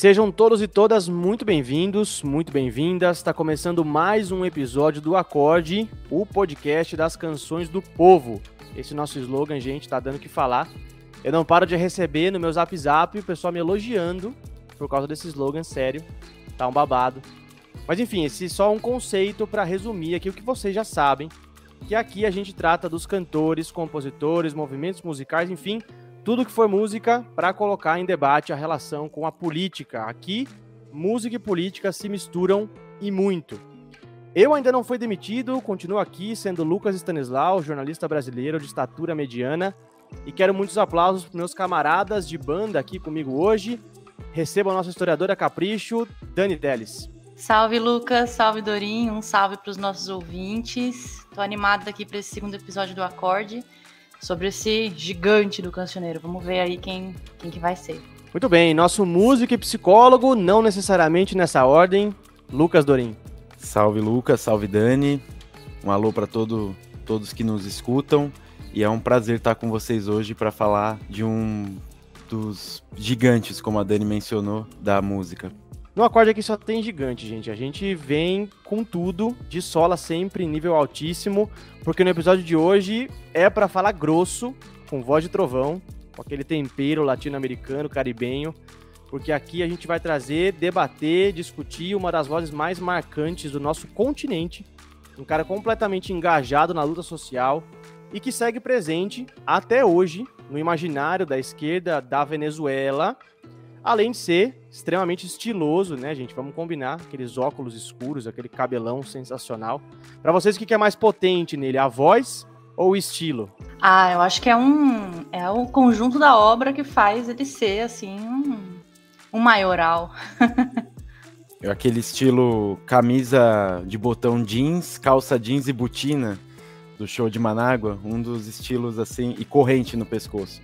Sejam todos e todas muito bem-vindos, muito bem-vindas. Está começando mais um episódio do Acorde, o podcast das canções do povo. Esse nosso slogan, gente, tá dando o que falar. Eu não paro de receber no meu Zap o pessoal me elogiando por causa desse slogan, sério. Tá um babado. Mas enfim, esse é só um conceito para resumir aqui o que vocês já sabem, que aqui a gente trata dos cantores, compositores, movimentos musicais, enfim, tudo que for música para colocar em debate a relação com a política. Aqui, música e política se misturam e muito. Eu ainda não fui demitido, continuo aqui sendo Lucas Stanislau, jornalista brasileiro de estatura mediana, e quero muitos aplausos para meus camaradas de banda aqui comigo hoje. Receba a nossa historiadora Capricho, Dani Teles. Salve, Lucas, salve, Dorim, um salve para os nossos ouvintes. Tô animada aqui para esse segundo episódio do Acorde, sobre esse gigante do cancioneiro. Vamos ver aí quem que vai ser. Muito bem, nosso músico e psicólogo, não necessariamente nessa ordem, Lucas Dorim. Salve, Lucas, salve, Dani. Um alô para todos que nos escutam. E é um prazer estar com vocês hoje para falar de um dos gigantes, como a Dani mencionou, da música. No Acorde aqui só tem gigante, gente. A gente vem com tudo, de sola sempre em nível altíssimo, porque no episódio de hoje é para falar grosso, com voz de trovão, com aquele tempero latino-americano, caribenho, porque aqui a gente vai trazer, debater, discutir uma das vozes mais marcantes do nosso continente, um cara completamente engajado na luta social e que segue presente até hoje no imaginário da esquerda da Venezuela, além de ser extremamente estiloso, né, gente? Vamos combinar, aqueles óculos escuros, aquele cabelão sensacional. Para vocês, o que é mais potente nele, a voz ou o estilo? Eu acho que é o conjunto da obra que faz ele ser, assim, um maioral. É aquele estilo camisa de botão jeans, calça jeans e botina do show de Manágua, um dos estilos assim, e corrente no pescoço.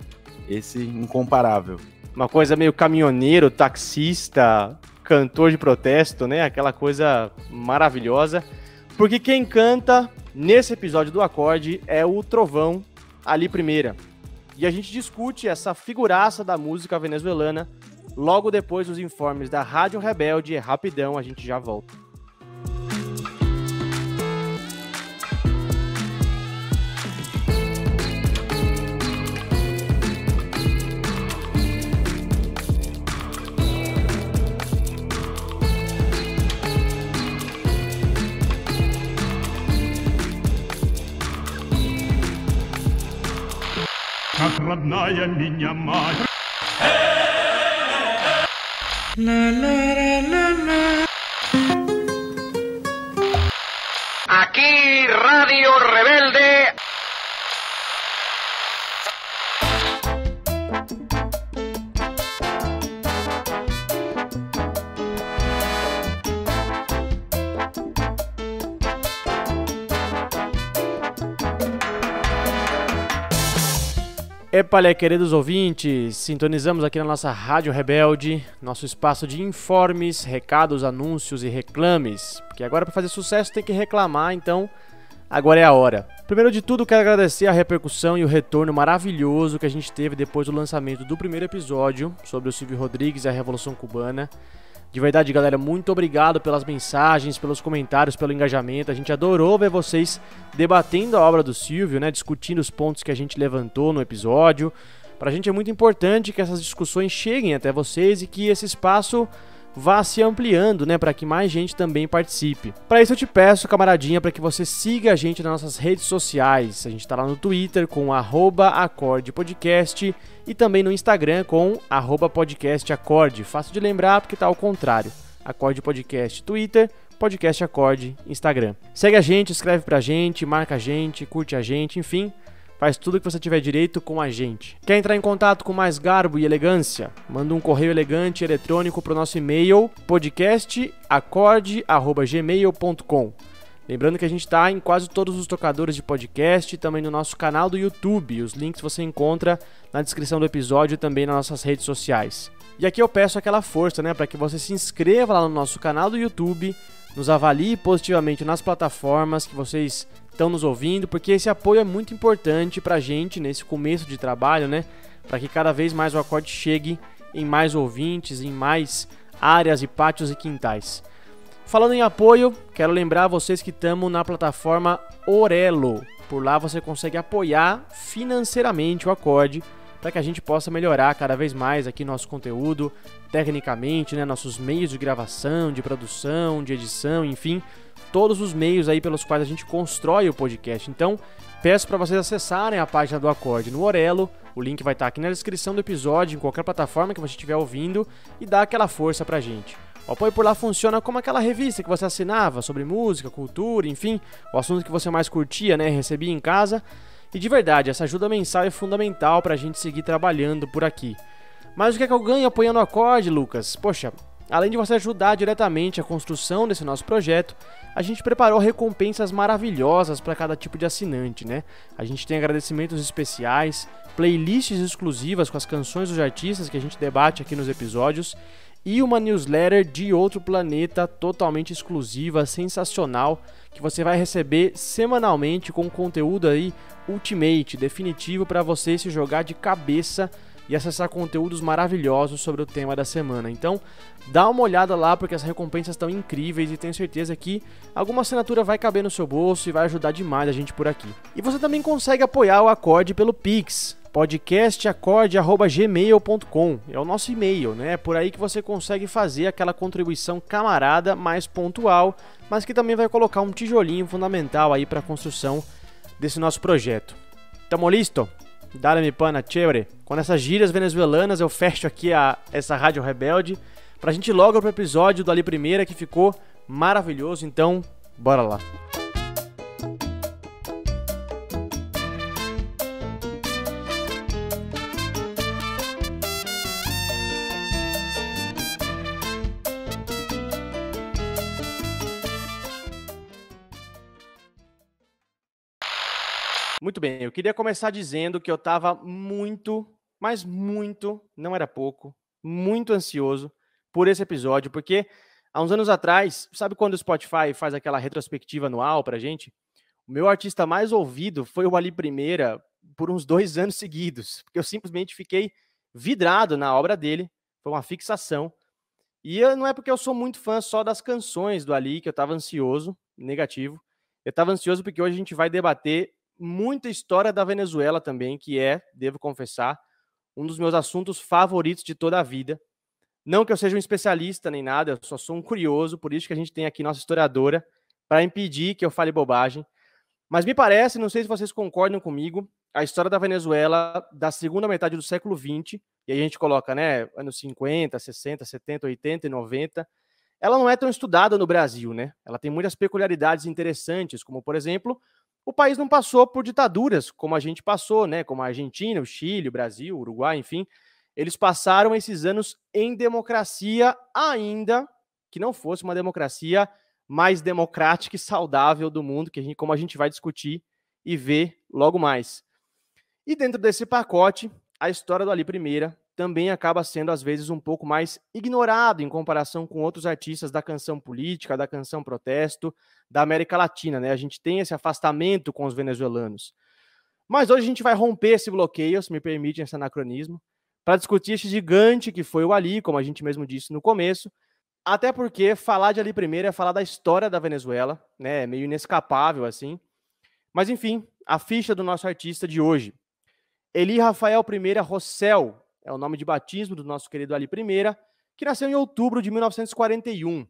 Esse incomparável. Uma coisa meio caminhoneiro, taxista, cantor de protesto, né? Aquela coisa maravilhosa. Porque quem canta nesse episódio do Acorde é o Trovão, Ali Primeira. E a gente discute essa figuraça da música venezuelana logo depois dos informes da Rádio Rebelde. É rapidão, a gente já volta. Как родная меня мать. Aquí Radio Rebelde. Epalé, queridos ouvintes, sintonizamos aqui na nossa Rádio Rebelde, nosso espaço de informes, recados, anúncios e reclames, porque agora para fazer sucesso tem que reclamar, então agora é a hora. Primeiro de tudo, quero agradecer a repercussão e o retorno maravilhoso que a gente teve depois do lançamento do primeiro episódio sobre o Silvio Rodrigues e a Revolução Cubana. De verdade, galera, muito obrigado pelas mensagens, pelos comentários, pelo engajamento. A gente adorou ver vocês debatendo a obra do Silvio, né, discutindo os pontos que a gente levantou no episódio. Pra gente é muito importante que essas discussões cheguem até vocês e que esse espaço vá se ampliando, né, para que mais gente também participe. Para isso eu te peço, camaradinha, para que você siga a gente nas nossas redes sociais. A gente tá lá no Twitter com @acordepodcast e também no Instagram com @podcastacorde. Fácil de lembrar porque tá ao contrário. Acorde Podcast Twitter, Podcast Acorde Instagram. Segue a gente, escreve pra gente, marca a gente, curte a gente, enfim, faz tudo que você tiver direito com a gente. Quer entrar em contato com mais garbo e elegância? Manda um correio elegante eletrônico pro nosso e-mail podcastacorde@gmail.com. Lembrando que a gente está em quase todos os tocadores de podcast e também no nosso canal do YouTube. Os links você encontra na descrição do episódio e também nas nossas redes sociais. E aqui eu peço aquela força, né, para que você se inscreva lá no nosso canal do YouTube, nos avalie positivamente nas plataformas que vocês estão nos ouvindo, porque esse apoio é muito importante pra gente nesse começo de trabalho, né, para que cada vez mais o Acorde chegue em mais ouvintes, em mais áreas e pátios e quintais. Falando em apoio, quero lembrar vocês que estamos na plataforma Orelo. Por lá você consegue apoiar financeiramente o Acorde para que a gente possa melhorar cada vez mais aqui nosso conteúdo, tecnicamente, né, nossos meios de gravação, de produção, de edição, enfim, todos os meios aí pelos quais a gente constrói o podcast. Então, peço para vocês acessarem a página do Acorde no Orelo, o link vai estar aqui na descrição do episódio, em qualquer plataforma que você estiver ouvindo, e dá aquela força pra gente. O apoio por lá funciona como aquela revista que você assinava sobre música, cultura, enfim, o assunto que você mais curtia, né, recebia em casa. E de verdade, essa ajuda mensal é fundamental pra gente seguir trabalhando por aqui. Mas o que é que eu ganho apoiando o Acorde, Lucas? Poxa, além de você ajudar diretamente a construção desse nosso projeto, a gente preparou recompensas maravilhosas para cada tipo de assinante, né? A gente tem agradecimentos especiais, playlists exclusivas com as canções dos artistas que a gente debate aqui nos episódios e uma newsletter de outro planeta totalmente exclusiva, sensacional, que você vai receber semanalmente com conteúdo aí ultimate, definitivo para você se jogar de cabeça e acessar conteúdos maravilhosos sobre o tema da semana. Então, dá uma olhada lá porque as recompensas estão incríveis e tenho certeza que alguma assinatura vai caber no seu bolso e vai ajudar demais a gente por aqui. E você também consegue apoiar o Acorde pelo Pix, podcastacorde@gmail.com. É o nosso e-mail, né? É por aí que você consegue fazer aquela contribuição camarada mais pontual, mas que também vai colocar um tijolinho fundamental aí para a construção desse nosso projeto. Tamo listo? Dale mi pana, chévere. Com essas gírias venezuelanas eu fecho aqui essa Rádio Rebelde pra gente ir logo pro episódio do Ali Primeira que ficou maravilhoso, então bora lá. Muito bem, eu queria começar dizendo que eu estava muito, mas muito, não era pouco, muito ansioso por esse episódio, porque há uns anos atrás, sabe quando o Spotify faz aquela retrospectiva anual pra gente? O meu artista mais ouvido foi o Ali Primeira por uns 2 anos seguidos, porque eu simplesmente fiquei vidrado na obra dele, foi uma fixação. E não é porque eu sou muito fã só das canções do Ali que eu estava ansioso, negativo. Eu estava ansioso porque hoje a gente vai debater muita história da Venezuela também, que devo confessar, um dos meus assuntos favoritos de toda a vida. Não que eu seja um especialista nem nada, eu só sou um curioso, por isso que a gente tem aqui nossa historiadora, para impedir que eu fale bobagem. Mas me parece, não sei se vocês concordam comigo, a história da Venezuela da segunda metade do século XX, e aí a gente coloca, né, anos 50, 60, 70, 80 e 90, ela não é tão estudada no Brasil, né? Ela tem muitas peculiaridades interessantes, como, por exemplo, o país não passou por ditaduras como a gente passou, né? Como a Argentina, o Chile, o Brasil, o Uruguai, enfim. Eles passaram esses anos em democracia, ainda que não fosse uma democracia mais democrática e saudável do mundo, como a gente vai discutir e ver logo mais. E dentro desse pacote, a história do Ali Primeira também acaba sendo, às vezes, um pouco mais ignorado em comparação com outros artistas da canção política, da canção protesto, da América Latina, né? A gente tem esse afastamento com os venezuelanos. Mas hoje a gente vai romper esse bloqueio, se me permitem esse anacronismo, para discutir esse gigante que foi o Ali, como a gente mesmo disse no começo, até porque falar de Ali Primeira é falar da história da Venezuela, né? É meio inescapável, assim. Mas, enfim, a ficha do nosso artista de hoje. Eli Rafael Primeira Rossell, é o nome de batismo do nosso querido Ali Primeira, que nasceu em outubro de 1941.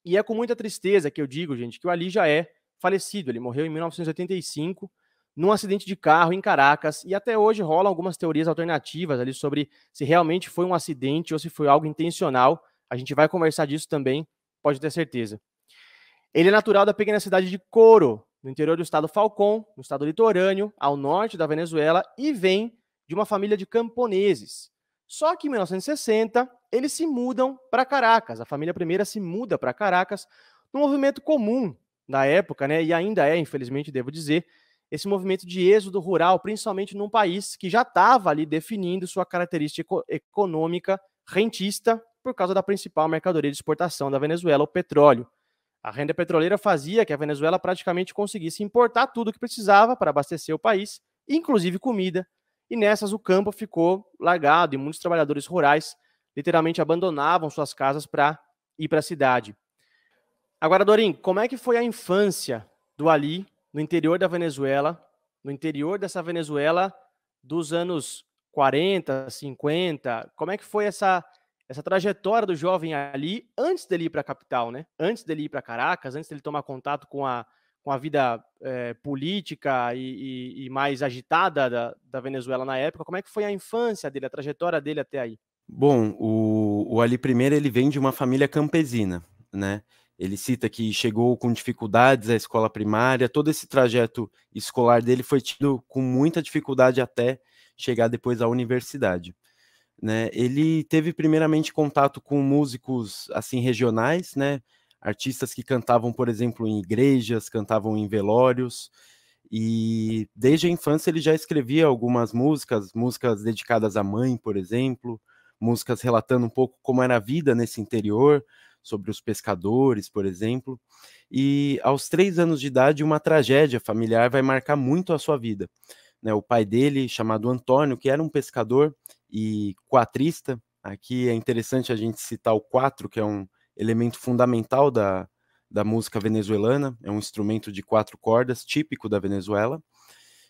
E é com muita tristeza que eu digo, gente, que o Ali já é falecido. Ele morreu em 1985, num acidente de carro em Caracas, e até hoje rolam algumas teorias alternativas ali sobre se realmente foi um acidente ou se foi algo intencional. A gente vai conversar disso também, pode ter certeza. Ele é natural da pequena cidade de Coro, no interior do estado Falcón, no estado litorâneo, ao norte da Venezuela, e vem de uma família de camponeses. Só que em 1960, eles se mudam para Caracas. A família Primeira se muda para Caracas, num movimento comum da época, né? E ainda é, infelizmente, devo dizer, esse movimento de êxodo rural, principalmente num país que já estava ali definindo sua característica econômica rentista por causa da principal mercadoria de exportação da Venezuela, o petróleo. A renda petroleira fazia que a Venezuela praticamente conseguisse importar tudo o que precisava para abastecer o país, inclusive comida, e nessas o campo ficou largado e muitos trabalhadores rurais literalmente abandonavam suas casas para ir para a cidade. Agora, Dorim, como é que foi a infância do Ali no interior da Venezuela, no interior dessa Venezuela dos anos 40, 50? Como é que foi essa trajetória do jovem Ali antes dele ir para a capital, né? Antes dele ir para Caracas, antes dele tomar contato com a vida política e mais agitada da Venezuela na época? Como é que foi a infância dele, a trajetória dele até aí? Bom, o Ali I, ele vem de uma família campesina, né? Ele cita que chegou com dificuldades à escola primária, todo esse trajeto escolar dele foi tido com muita dificuldade até chegar depois à universidade, né? Ele teve primeiramente contato com músicos assim regionais, né? Artistas que cantavam, por exemplo, em igrejas, cantavam em velórios, e desde a infância ele já escrevia algumas músicas dedicadas à mãe, por exemplo, músicas relatando um pouco como era a vida nesse interior, sobre os pescadores, por exemplo. E aos 3 anos de idade, uma tragédia familiar vai marcar muito a sua vida, né? O pai dele, chamado Antônio, que era um pescador e quatrista. Aqui é interessante a gente citar o quatro, que é um elemento fundamental da música venezuelana, é um instrumento de 4 cordas, típico da Venezuela.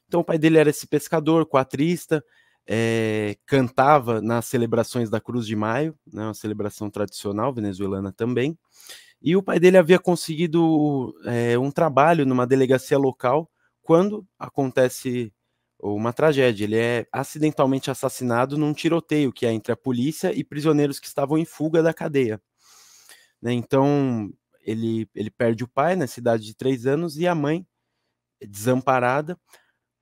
Então o pai dele era esse pescador, quatrista, cantava nas celebrações da Cruz de Maio, né, uma celebração tradicional venezuelana também, e o pai dele havia conseguido um trabalho numa delegacia local quando acontece uma tragédia. Ele é acidentalmente assassinado num tiroteio que é entre a polícia e prisioneiros que estavam em fuga da cadeia, né? Então ele perde o pai nessa idade de 3 anos e a mãe, desamparada,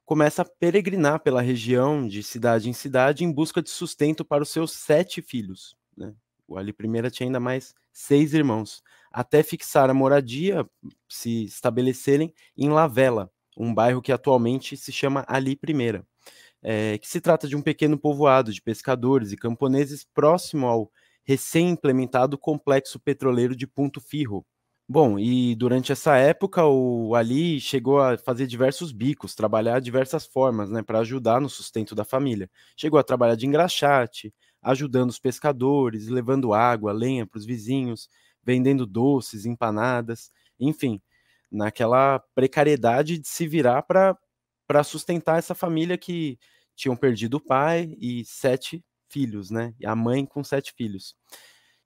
começa a peregrinar pela região de cidade em cidade em busca de sustento para os seus 7 filhos, né? O Ali I tinha ainda mais 6 irmãos, até fixar a moradia, se estabelecerem em La Vela, um bairro que atualmente se chama Ali I, que se trata de um pequeno povoado de pescadores e camponeses próximo ao recém-implementado complexo petroleiro de Punto Fijo. Bom, e durante essa época o Ali chegou a fazer diversos bicos, trabalhar de diversas formas, né, para ajudar no sustento da família. Chegou a trabalhar de engraxate, ajudando os pescadores, levando água, lenha para os vizinhos, vendendo doces, empanadas, enfim, naquela precariedade de se virar para sustentar essa família que tinham perdido o pai e 7 filhos, né? E a mãe com 7 filhos.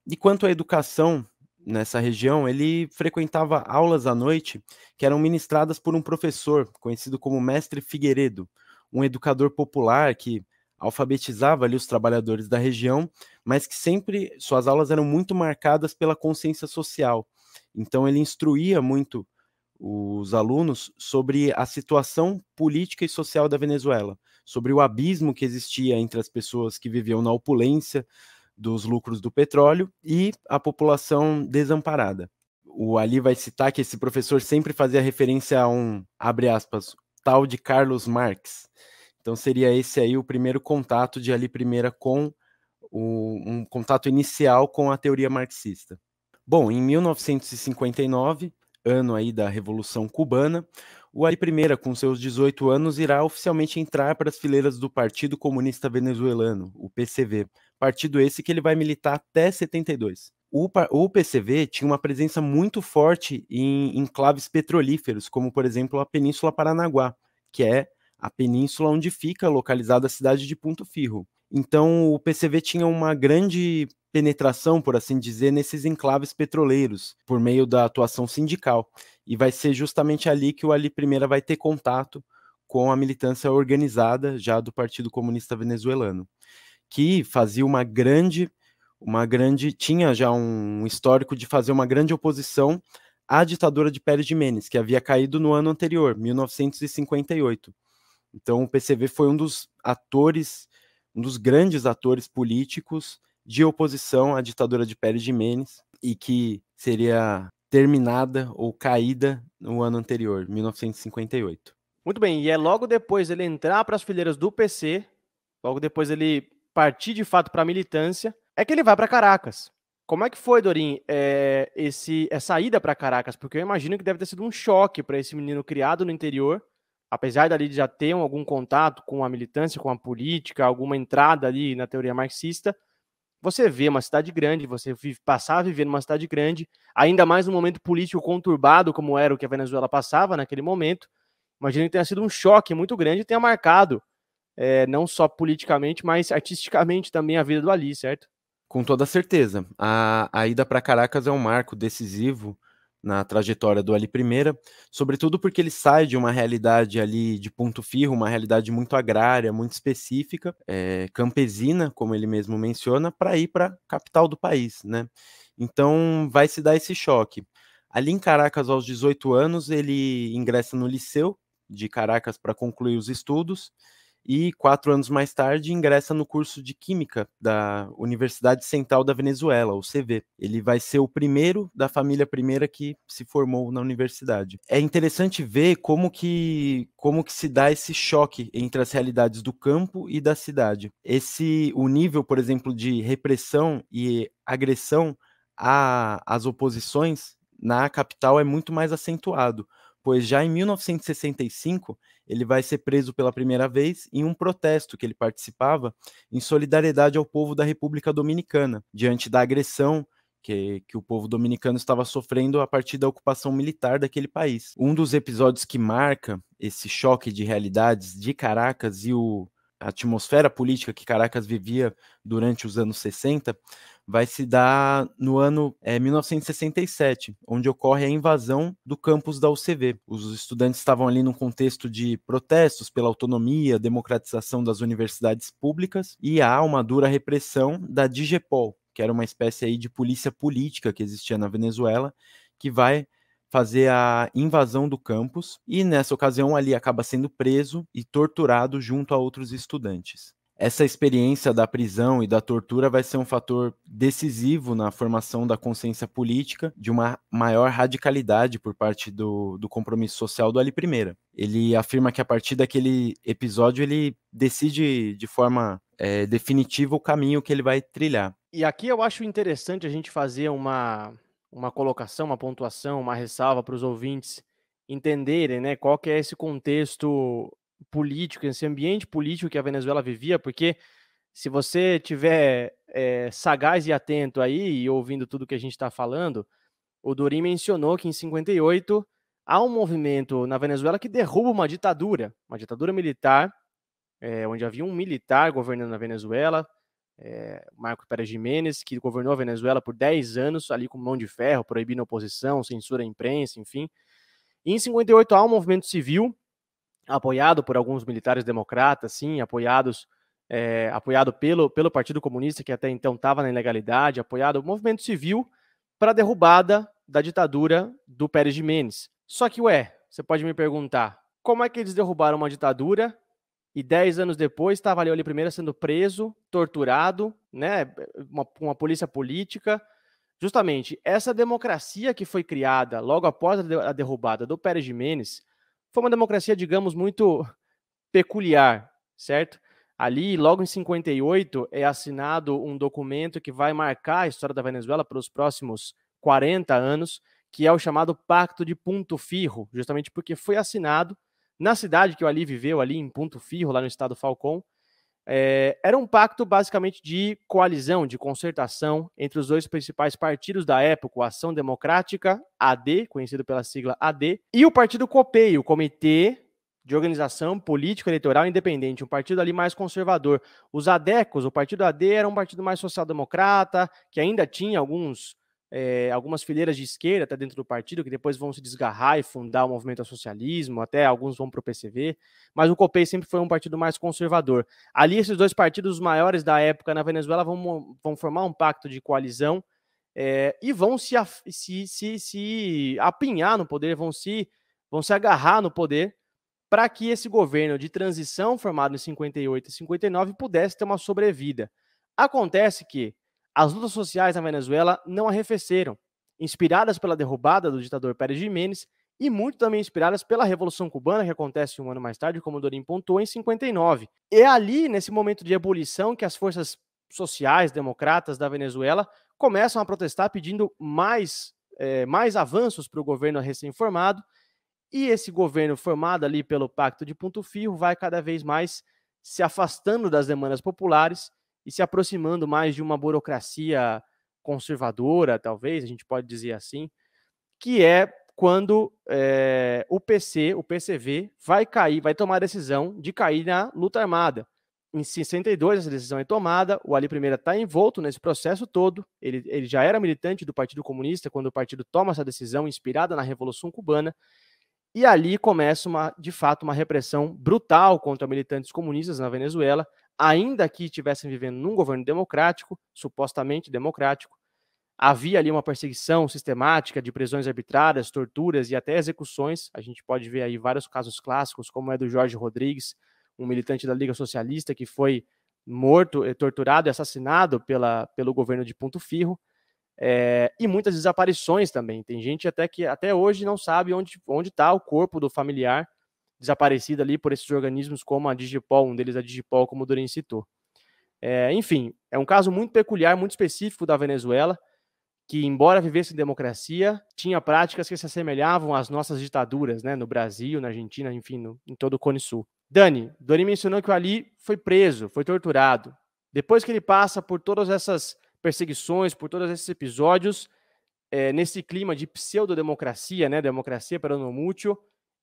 E quanto à educação nessa região, ele frequentava aulas à noite que eram ministradas por um professor conhecido como Mestre Figueiredo, um educador popular que alfabetizava ali os trabalhadores da região, mas que sempre suas aulas eram muito marcadas pela consciência social. Então ele instruía muito os alunos sobre a situação política e social da Venezuela, sobre o abismo que existia entre as pessoas que viviam na opulência dos lucros do petróleo e a população desamparada. O Ali vai citar que esse professor sempre fazia referência a um, abre aspas, tal de Carlos Marx. Então seria esse aí o primeiro contato de Ali I com um contato inicial com a teoria marxista. Bom, em 1959, ano aí da Revolução Cubana, o Ali I, com seus 18 anos, irá oficialmente entrar para as fileiras do Partido Comunista Venezuelano, o PCV, partido esse que ele vai militar até 72. O PCV tinha uma presença muito forte em enclaves petrolíferos, como, por exemplo, a Península Paranaguá, que é a península onde fica localizada a cidade de Punto Fijo. Então, o PCV tinha uma grande penetração, por assim dizer, nesses enclaves petroleiros, por meio da atuação sindical. E vai ser justamente ali que o Ali I vai ter contato com a militância organizada já do Partido Comunista Venezuelano, que fazia tinha já um histórico de fazer uma grande oposição à ditadura de Pérez Jiménez, que havia caído no ano anterior, 1958. Então o PCV foi um dos grandes atores políticos de oposição à ditadura de Pérez Jiménez e que seria terminada ou caída no ano anterior, 1958. Muito bem, e é logo depois ele entrar para as fileiras do PC, logo depois ele partir de fato para a militância, é que ele vai para Caracas. Como é que foi, Dorim, essa ida para Caracas? Porque eu imagino que deve ter sido um choque para esse menino criado no interior, apesar dali já ter algum contato com a militância, com a política, alguma entrada ali na teoria marxista, você vê uma cidade grande, você passar a viver numa cidade grande, ainda mais num momento político conturbado como era o que a Venezuela passava naquele momento. Imagino que tenha sido um choque muito grande e tenha marcado, não só politicamente, mas artisticamente também a vida do Ali, certo? Com toda certeza. A ida para Caracas é um marco decisivo na trajetória do Ali Primeira, sobretudo porque ele sai de uma realidade ali de Ponto Firro, uma realidade muito agrária, muito específica, campesina, como ele mesmo menciona, para ir para a capital do país, né? Então vai se dar esse choque. Ali em Caracas, aos 18 anos, ele ingressa no Liceu de Caracas para concluir os estudos, e 4 anos mais tarde ingressa no curso de Química da Universidade Central da Venezuela, o CV. Ele vai ser o primeiro da família primeira que se formou na universidade. É interessante ver como que se dá esse choque entre as realidades do campo e da cidade. O nível, por exemplo, de repressão e agressão às oposições na capital é muito mais acentuado, pois já em 1965 ele vai ser preso pela primeira vez em um protesto que ele participava em solidariedade ao povo da República Dominicana, diante da agressão que o povo dominicano estava sofrendo a partir da ocupação militar daquele país. Um dos episódios que marca esse choque de realidades de Caracas e a atmosfera política que Caracas vivia durante os anos 60 vai se dar no ano 1967, onde ocorre a invasão do campus da UCV. Os estudantes estavam ali num contexto de protestos pela autonomia, democratização das universidades públicas, e há uma dura repressão da DIGEPOL, que era uma espécie aí de polícia política que existia na Venezuela, que vai fazer a invasão do campus, e nessa ocasião ali acaba sendo preso e torturado junto a outros estudantes. Essa experiência da prisão e da tortura vai ser um fator decisivo na formação da consciência política, de uma maior radicalidade por parte do compromisso social do Ali Primeira. Ele afirma que a partir daquele episódio ele decide de forma definitiva o caminho que ele vai trilhar. E aqui eu acho interessante a gente fazer uma colocação, uma pontuação, uma ressalva para os ouvintes entenderem, né, qual que é esse contexto político, esse ambiente político que a Venezuela vivia, porque se você tiver sagaz e atento aí e ouvindo tudo que a gente está falando, o Dorim mencionou que em 58 há um movimento na Venezuela que derruba uma ditadura militar, onde havia um militar governando na Venezuela, Marco Pérez Jiménez, que governou a Venezuela por 10 anos, ali com mão de ferro, proibindo a oposição, censura à imprensa, enfim. E em 58 há um movimento civil, apoiado por alguns militares democratas, sim, apoiado pelo Partido Comunista, que até então estava na ilegalidade, apoiado o movimento civil para a derrubada da ditadura do Pérez Jiménez. Só que, você pode me perguntar, como é que eles derrubaram uma ditadura e 10 anos depois estava ali primeiro sendo preso, torturado, né, uma polícia política? Justamente, essa democracia que foi criada logo após a derrubada do Pérez Jiménez foi uma democracia, digamos, muito peculiar, certo? Ali, logo em 58, é assinado um documento que vai marcar a história da Venezuela pelos próximos 40 anos, que é o chamado Pacto de Punto Firro, justamente porque foi assinado na cidade que o Ali viveu, ali em Punto Firro, lá no estado Falcón. Era um pacto basicamente de coalizão, de concertação entre os dois principais partidos da época, a Ação Democrática, AD, conhecido pela sigla AD, e o Partido COPEI, o Comitê de Organização Política Eleitoral Independente, um partido ali mais conservador. Os ADECOS, o partido AD, era um partido mais social-democrata, que ainda tinha algumas fileiras de esquerda até dentro do partido, que depois vão se desgarrar e fundar o movimento ao socialismo, até alguns vão para o PCV, mas o COPEI sempre foi um partido mais conservador. Ali, esses dois partidos maiores da época na Venezuela vão formar um pacto de coalizão e vão se apinhar no poder, vão se agarrar no poder para que esse governo de transição formado em 58 e 59 pudesse ter uma sobrevida. Acontece que as lutas sociais na Venezuela não arrefeceram, inspiradas pela derrubada do ditador Pérez Jiménez e muito também inspiradas pela Revolução Cubana, que acontece um ano mais tarde, como o Dorim pontuou, em 59. É ali, nesse momento de ebulição, que as forças sociais democratas da Venezuela começam a protestar pedindo mais avanços para o governo recém-formado, e esse governo formado ali pelo Pacto de Punto Firro vai cada vez mais se afastando das demandas populares e se aproximando mais de uma burocracia conservadora, talvez, a gente pode dizer assim, que é quando o PCV, vai tomar a decisão de cair na luta armada. Em 62, essa decisão é tomada, o Ali Primeira está envolto nesse processo todo, ele já era militante do Partido Comunista quando o partido toma essa decisão, inspirada na Revolução Cubana, e ali começa, de fato, uma repressão brutal contra militantes comunistas na Venezuela, ainda que estivessem vivendo num governo democrático, supostamente democrático. Havia ali uma perseguição sistemática de prisões arbitrárias, torturas e até execuções. A gente pode ver aí vários casos clássicos, como é do Jorge Rodrigues, um militante da Liga Socialista que foi morto, torturado e assassinado pelo governo de Punto Firro. E muitas desaparições também. Tem gente até que até hoje não sabe onde está o corpo do familiar desaparecido ali por esses organismos como a Digipol, um deles a Digipol, como o Dorin citou. Enfim, é um caso muito peculiar, muito específico da Venezuela, que, embora vivesse em democracia, tinha práticas que se assemelhavam às nossas ditaduras, né, no Brasil, na Argentina, enfim, em todo o Cone Sul. Dorin mencionou que o Ali foi preso, foi torturado. Depois que ele passa por todas essas perseguições, por todos esses episódios, nesse clima de pseudodemocracia, né, democracia para no mútuo,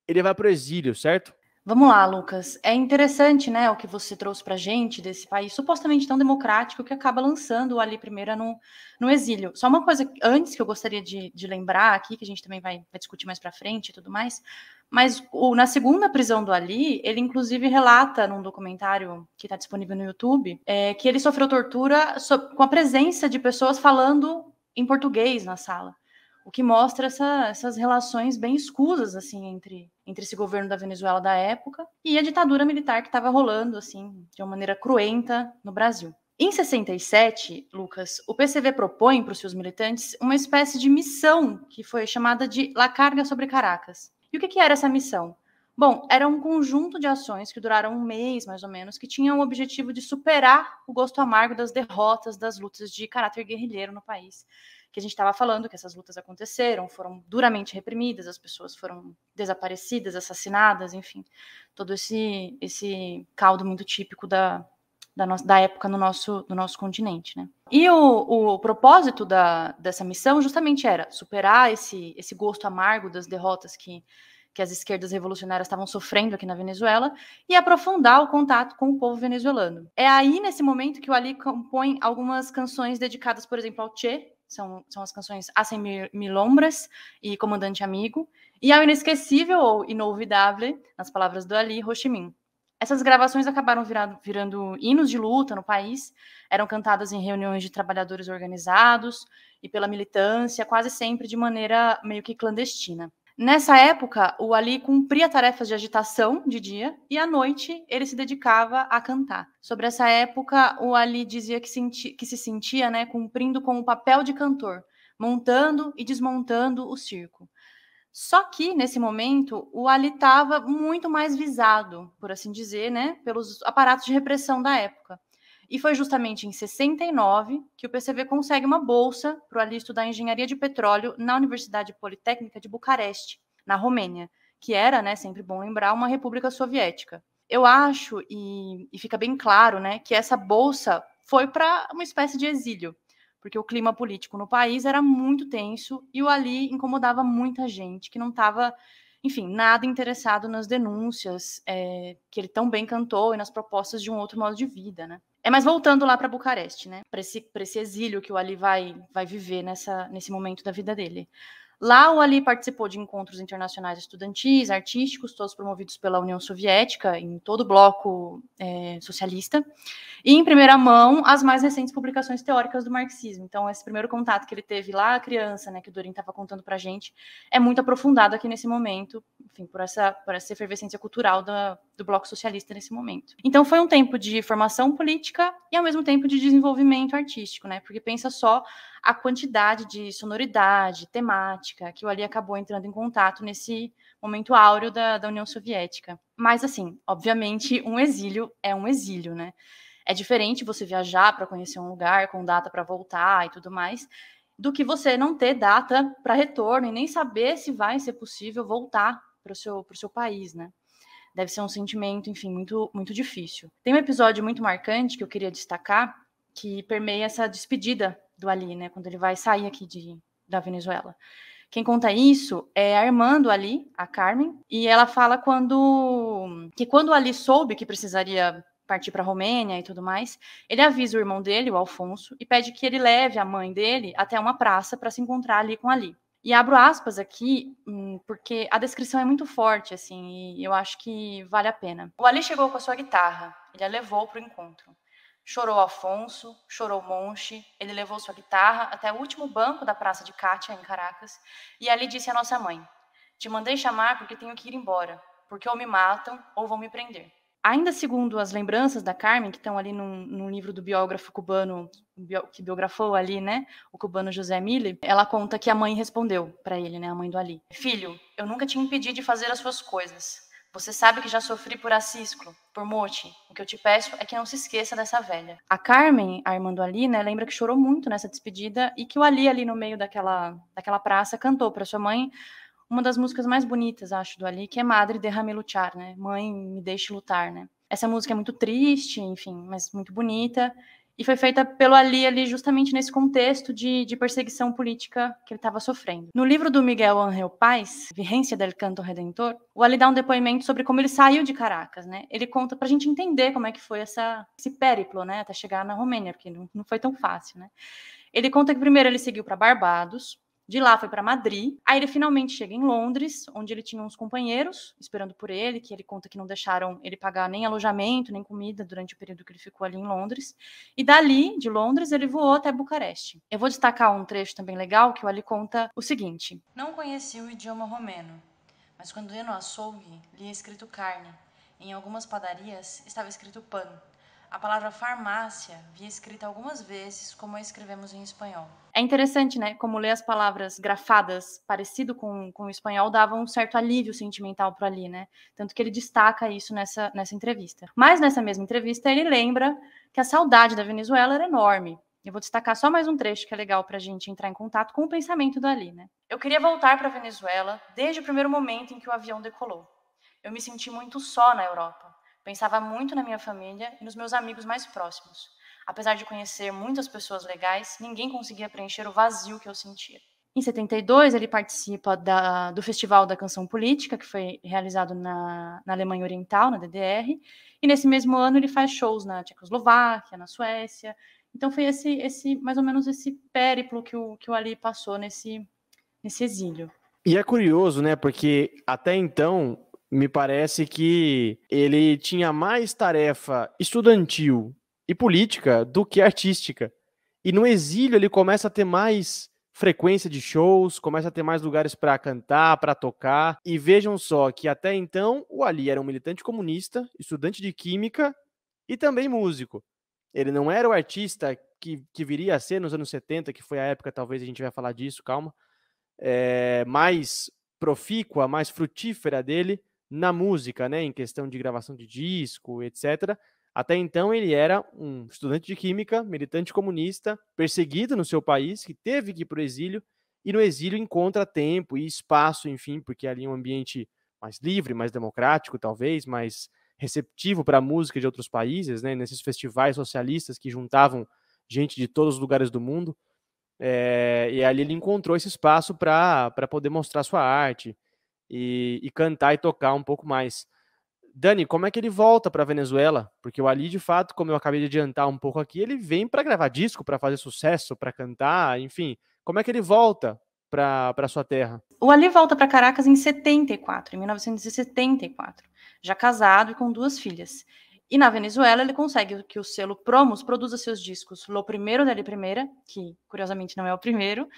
ele vai para o exílio, certo? Vamos lá, Lucas. É interessante, né, o que você trouxe para a gente desse país supostamente tão democrático que acaba lançando o Ali Primeira no exílio. Só uma coisa antes que eu gostaria de lembrar aqui, que a gente também vai discutir mais para frente e tudo mais, mas na segunda prisão do Ali, ele inclusive relata num documentário que está disponível no YouTube que ele sofreu tortura com a presença de pessoas falando em português na sala. O que mostra essas relações bem escusas assim, entre esse governo da Venezuela da época e a ditadura militar que estava rolando assim, de uma maneira cruenta no Brasil. Em 67, Lucas, o PCV propõe para os seus militantes uma espécie de missão que foi chamada de La Carga sobre Caracas. E o que era essa missão? Bom, era um conjunto de ações que duraram um mês, mais ou menos, que tinham o objetivo de superar o gosto amargo das derrotas das lutas de caráter guerrilheiro no país. Que a gente estava falando que essas lutas aconteceram, foram duramente reprimidas, as pessoas foram desaparecidas, assassinadas, enfim, todo esse caldo muito típico da época no nosso continente, né? E o propósito dessa missão justamente era superar esse gosto amargo das derrotas que as esquerdas revolucionárias estavam sofrendo aqui na Venezuela e aprofundar o contato com o povo venezuelano. É aí, nesse momento, que o Ali compõe algumas canções dedicadas, por exemplo, ao Che, são as canções Hacen Mil Hombres e Comandante Amigo, e ao inesquecível ou inolvidável, nas palavras do Ali, Ho Chi Minh. Essas gravações acabaram virando hinos de luta no país, eram cantadas em reuniões de trabalhadores organizados e pela militância, quase sempre de maneira meio que clandestina. Nessa época, o Ali cumpria tarefas de agitação de dia e à noite ele se dedicava a cantar. Sobre essa época, o Ali dizia que se sentia, né, cumprindo com o papel de cantor, montando e desmontando o circo. Só que, nesse momento, o Ali estava muito mais visado, por assim dizer, né, pelos aparatos de repressão da época. E foi justamente em 69 que o PCV consegue uma bolsa para o Ali estudar engenharia de petróleo na Universidade Politécnica de Bucareste, na Romênia, que era, né, sempre bom lembrar, uma república soviética. Eu acho, e fica bem claro, né, que essa bolsa foi para uma espécie de exílio, porque o clima político no país era muito tenso e o Ali incomodava muita gente que não estava, enfim, nada interessado nas denúncias que ele tão bem cantou e nas propostas de um outro modo de vida, né? Mas voltando lá para Bucareste, né? Para esse exílio que o Ali vai viver nesse momento da vida dele. Lá, o Ali participou de encontros internacionais estudantis, artísticos, todos promovidos pela União Soviética, em todo o bloco socialista, e, em primeira mão, as mais recentes publicações teóricas do marxismo. Então, esse primeiro contato que ele teve lá, criança, né, que o Dorin estava contando para a gente, é muito aprofundado aqui nesse momento, enfim, por essa efervescência cultural do bloco socialista nesse momento. Então, foi um tempo de formação política e, ao mesmo tempo, de desenvolvimento artístico, né, porque pensa só a quantidade de sonoridade, temática, que o Ali acabou entrando em contato nesse momento áureo da União Soviética. Mas, assim, obviamente, um exílio é um exílio, né? É diferente você viajar para conhecer um lugar com data para voltar e tudo mais, do que você não ter data para retorno e nem saber se vai ser possível voltar para o seu país, né? Deve ser um sentimento, enfim, muito, muito difícil. Tem um episódio muito marcante que eu queria destacar, que permeia essa despedida do Ali, né, quando ele vai sair aqui da Venezuela. Quem conta isso é a irmã do Ali, a Carmen, e ela fala que quando o Ali soube que precisaria partir para a Romênia e tudo mais, ele avisa o irmão dele, o Alfonso, e pede que ele leve a mãe dele até uma praça para se encontrar ali com o Ali. E abro aspas aqui, porque a descrição é muito forte, assim, e eu acho que vale a pena. O Ali chegou com a sua guitarra, ele a levou para o encontro. Chorou Afonso, chorou Monche, ele levou sua guitarra até o último banco da Praça de Cátia, em Caracas, e ali disse à nossa mãe: te mandei chamar porque tenho que ir embora, porque ou me matam ou vão me prender. Ainda segundo as lembranças da Carmen, que estão ali num livro do biógrafo cubano, que biografou ali, né, o cubano José Mille, ela conta que a mãe respondeu para ele, né, a mãe do Ali: filho, eu nunca te impedi de fazer as suas coisas. Você sabe que já sofri por Assisclo, por Mochi. O que eu te peço é que não se esqueça dessa velha. A Carmen, a irmã do Ali, né, lembra que chorou muito nessa despedida e que o Ali no meio daquela praça, cantou para sua mãe uma das músicas mais bonitas, acho, do Ali, que é Madre Déjame Luchar, né? Mãe, me deixe lutar, né? Essa música é muito triste, enfim, mas muito bonita. E foi feita pelo Ali justamente nesse contexto de perseguição política que ele estava sofrendo. No livro do Miguel Ángel Páez, Vigência del Canto Redentor, o Ali dá um depoimento sobre como ele saiu de Caracas, né? Ele conta pra gente entender como é que foi esse périplo, né? Até chegar na Romênia, porque não foi tão fácil, né? Ele conta que primeiro ele seguiu para Barbados, de lá foi para Madrid, aí ele finalmente chega em Londres, onde ele tinha uns companheiros esperando por ele, que ele conta que não deixaram ele pagar nem alojamento, nem comida durante o período que ele ficou ali em Londres. E dali, de Londres, ele voou até Bucareste. Eu vou destacar um trecho também legal, que o Ali conta o seguinte: não conheci o idioma romeno, mas quando ia no açougue, lia escrito carne. Em algumas padarias estava escrito pão. A palavra farmácia via escrita algumas vezes, como a escrevemos em espanhol. É interessante, né? Como ler as palavras grafadas parecido com o espanhol dava um certo alívio sentimental para Ali, né? Tanto que ele destaca isso nessa entrevista. Mas nessa mesma entrevista ele lembra que a saudade da Venezuela era enorme. Eu vou destacar só mais um trecho que é legal para a gente entrar em contato com o pensamento do Ali, né? Eu queria voltar para a Venezuela desde o primeiro momento em que o avião decolou. Eu me senti muito só na Europa. Pensava muito na minha família e nos meus amigos mais próximos. Apesar de conhecer muitas pessoas legais, ninguém conseguia preencher o vazio que eu sentia. Em 72, ele participa do Festival da Canção Política, que foi realizado na Alemanha Oriental, na DDR, e nesse mesmo ano ele faz shows na Tchecoslováquia, na Suécia. Então foi mais ou menos esse périplo que o Ali passou nesse exílio. E é curioso, né, porque até então me parece que ele tinha mais tarefa estudantil e política do que artística. E no exílio ele começa a ter mais frequência de shows, começa a ter mais lugares para cantar, para tocar. E vejam só que até então o Ali era um militante comunista, estudante de química e também músico. Ele não era o artista que viria a ser nos anos 70, que foi a época, talvez a gente vai falar disso, calma, mais profícua, mais frutífera dele na música, né, em questão de gravação de disco, etc. Até então ele era um estudante de química, militante comunista, perseguido no seu país, que teve que ir para o exílio, e no exílio encontra tempo e espaço, enfim, porque ali é um ambiente mais livre, mais democrático, talvez, mais receptivo para a música de outros países, né, nesses festivais socialistas que juntavam gente de todos os lugares do mundo, e ali ele encontrou esse espaço para poder mostrar sua arte, e cantar e tocar um pouco mais. Dani, como é que ele volta para a Venezuela? Porque o Ali, de fato, como eu acabei de adiantar um pouco aqui, ele vem para gravar disco, para fazer sucesso, para cantar, enfim. Como é que ele volta para sua terra? O Ali volta para Caracas em 1974, já casado e com 2 filhas. E na Venezuela ele consegue que o selo Promos produza seus discos Lo Primero de Ali Primera, que curiosamente não é o primeiro,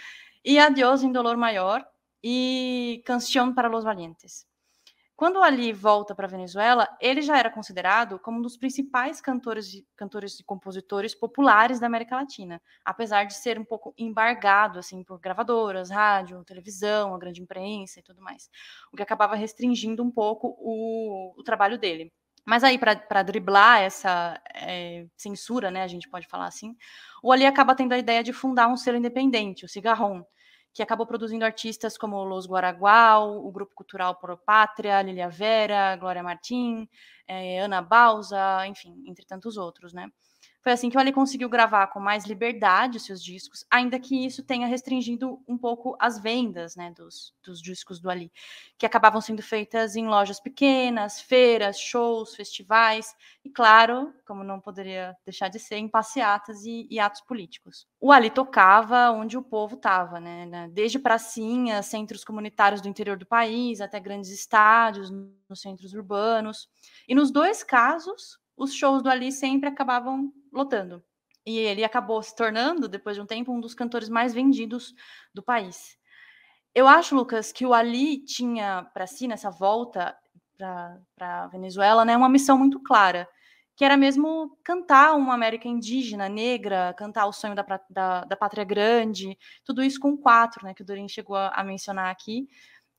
e Adiós em Dolor Maior, e Canción para los Valientes. Quando o Ali volta para a Venezuela, ele já era considerado como um dos principais cantores e compositores populares da América Latina, apesar de ser um pouco embargado assim, por gravadoras, rádio, televisão, a grande imprensa e tudo mais, o que acabava restringindo um pouco o trabalho dele. Mas aí, para driblar essa censura, né, a gente pode falar assim, o Ali acaba tendo a ideia de fundar um selo independente, o Cigarrón, que acabou produzindo artistas como Los Guaraguao, o Grupo Cultural Pro Pátria, Lilia Vera, Glória Martim, Ana Bausa, enfim, entre tantos outros, né? Foi assim que o Ali conseguiu gravar com mais liberdade os seus discos, ainda que isso tenha restringido um pouco as vendas, né, dos discos do Ali, que acabavam sendo feitas em lojas pequenas, feiras, shows, festivais e, claro, como não poderia deixar de ser, em passeatas e atos políticos. O Ali tocava onde o povo estava, né, desde pracinhas, centros comunitários do interior do país, até grandes estádios, nos centros urbanos. E nos dois casos, os shows do Ali sempre acabavam lotando. E ele acabou se tornando, depois de um tempo, um dos cantores mais vendidos do país. Eu acho, Lucas, que o Ali tinha para si, nessa volta para a Venezuela, né, uma missão muito clara, que era mesmo cantar uma América indígena, negra, cantar o sonho da pátria grande, tudo isso com 4, né, que o Dorin chegou a mencionar aqui,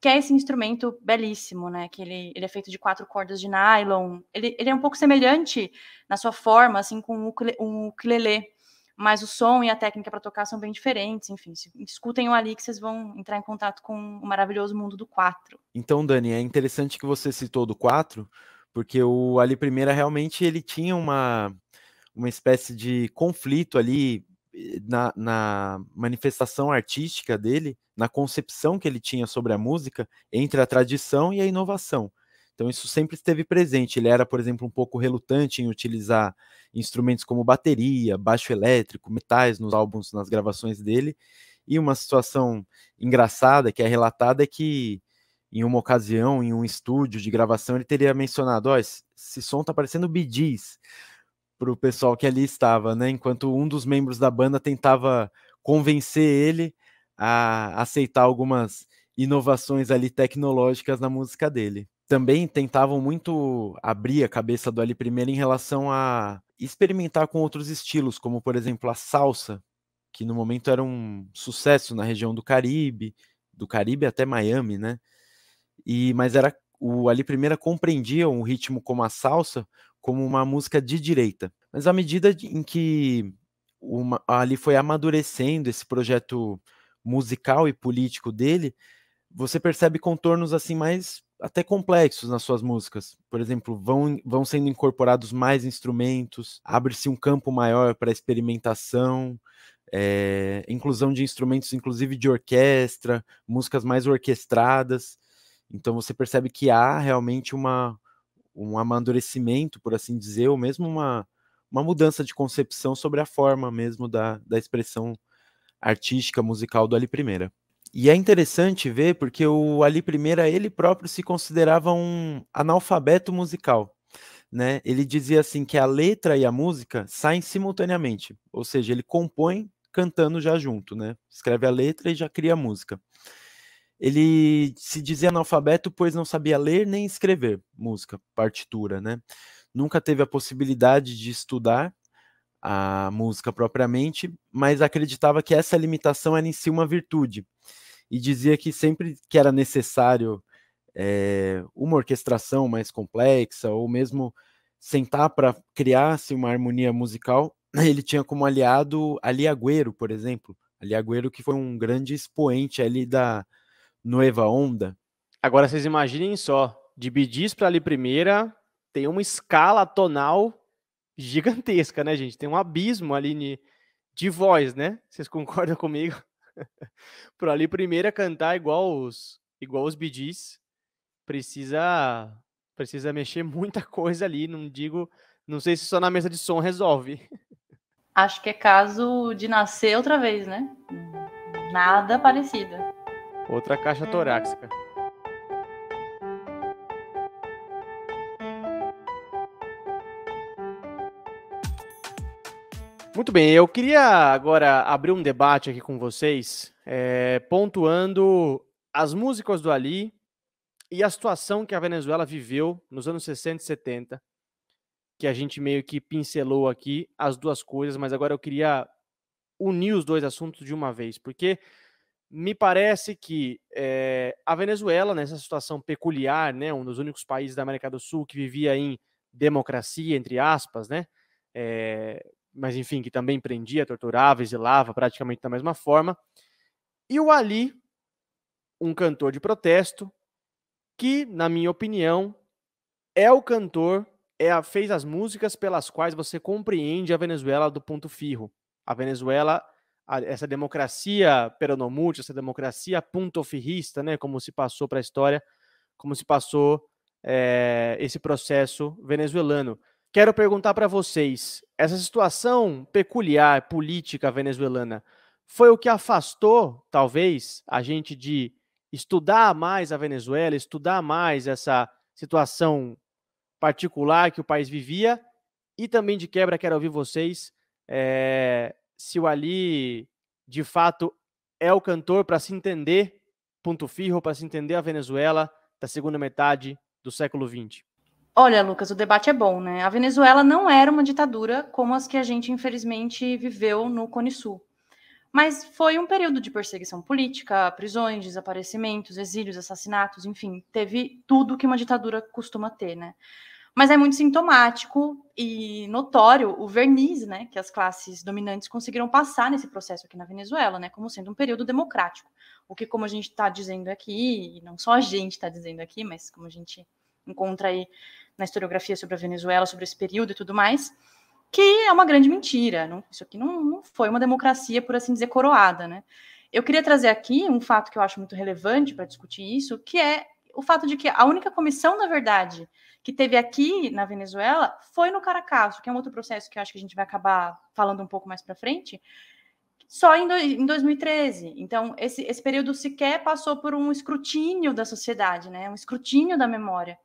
que é esse instrumento belíssimo, né? Que ele é feito de 4 cordas de nylon. Ele é um pouco semelhante na sua forma, assim, com um ukulele, mas o som e a técnica para tocar são bem diferentes. Enfim, escutem o Ali que vocês vão entrar em contato com o maravilhoso mundo do 4. Então, Dani, é interessante que você citou do 4, porque o Ali Primeira realmente ele tinha uma espécie de conflito ali na manifestação artística dele, na concepção que ele tinha sobre a música, entre a tradição e a inovação. Então isso sempre esteve presente. Ele era, por exemplo, um pouco relutante em utilizar instrumentos como bateria, baixo elétrico, metais nos álbuns, nas gravações dele. E uma situação engraçada que é relatada é que em uma ocasião, em um estúdio de gravação, ele teria mencionado: ó, esse som tá parecendo Bee Gees, para o pessoal que ali estava, né? Enquanto um dos membros da banda tentava convencer ele a aceitar algumas inovações ali tecnológicas na música dele. Também tentavam muito abrir a cabeça do Ali Primeiro em relação a experimentar com outros estilos, como por exemplo a salsa, que no momento era um sucesso na região do Caribe até Miami, né? Mas era o Ali Primeira compreendia um ritmo como a salsa como uma música de direita. Mas à medida em que Ali foi amadurecendo esse projeto musical e político dele, você percebe contornos assim mais até complexos nas suas músicas. Por exemplo, vão sendo incorporados mais instrumentos, abre-se um campo maior para experimentação, inclusão de instrumentos, inclusive de orquestra, músicas mais orquestradas. Então você percebe que há realmente um amadurecimento, por assim dizer, ou mesmo uma mudança de concepção sobre a forma mesmo da expressão artística, musical do Ali Primeira. E é interessante ver porque o Ali Primeira, ele próprio se considerava um analfabeto musical, né? Ele dizia assim que a letra e a música saem simultaneamente, ou seja, ele compõe cantando já junto, né? Escreve a letra e já cria a música. Ele se dizia analfabeto, pois não sabia ler nem escrever música, partitura, né? Nunca teve a possibilidade de estudar a música propriamente, mas acreditava que essa limitação era em si uma virtude. E dizia que sempre que era necessário uma orquestração mais complexa, ou mesmo sentar para criar-se uma harmonia musical, ele tinha como aliado Ali Agüero, por exemplo. Ali Agüero, que foi um grande expoente ali da Nueva Onda. Agora vocês imaginem só, de Bee Gees para Ali Primeira tem uma escala tonal gigantesca, né, gente? Tem um abismo ali de voz, né? Vocês concordam comigo? Pro Ali Primeira cantar igual os Bee Gees, precisa mexer muita coisa ali, não sei se só na mesa de som resolve. Acho que é caso de nascer outra vez, né? Nada parecido. Outra caixa torácica. Muito bem, eu queria agora abrir um debate aqui com vocês, pontuando as músicas do Ali e a situação que a Venezuela viveu nos anos 60 e 70, que a gente meio que pincelou aqui as duas coisas, mas agora eu queria unir os dois assuntos de uma vez, porque me parece que a Venezuela, nessa situação peculiar, né, um dos únicos países da América do Sul que vivia em democracia, entre aspas, né, mas enfim, que também prendia, torturava, exilava praticamente da mesma forma, e o Ali, um cantor de protesto, que, na minha opinião, é o cantor fez as músicas pelas quais você compreende a Venezuela do ponto firro. A Venezuela, essa democracia peronomútil, essa democracia puntofirrista, né, como se passou para a história, como se passou esse processo venezuelano. Quero perguntar para vocês, essa situação peculiar política venezuelana foi o que afastou, talvez, a gente de estudar mais a Venezuela, estudar mais essa situação particular que o país vivia, e também de quebra quero ouvir vocês se o Ali de fato é o cantor para se entender ponto firro, para se entender a Venezuela da segunda metade do século XX. Olha, Lucas, o debate é bom, né? A Venezuela não era uma ditadura como as que a gente, infelizmente, viveu no Cone Sul. Mas foi um período de perseguição política, prisões, desaparecimentos, exílios, assassinatos, enfim, teve tudo que uma ditadura costuma ter, né? Mas é muito sintomático e notório o verniz, né, que as classes dominantes conseguiram passar nesse processo aqui na Venezuela, né, como sendo um período democrático. O que, como a gente está dizendo aqui, e não só a gente está dizendo aqui, mas como a gente encontra aí na historiografia sobre a Venezuela, sobre esse período e tudo mais, que é uma grande mentira. Isso aqui não foi uma democracia, por assim dizer, coroada, né? Eu queria trazer aqui um fato que eu acho muito relevante para discutir isso, que é o fato de que a única comissão, na verdade, que teve aqui na Venezuela foi no Caracazo, que é um outro processo que eu acho que a gente vai acabar falando um pouco mais para frente, só em 2013. Então, esse período sequer passou por um escrutínio da sociedade, né? Um escrutínio da memória.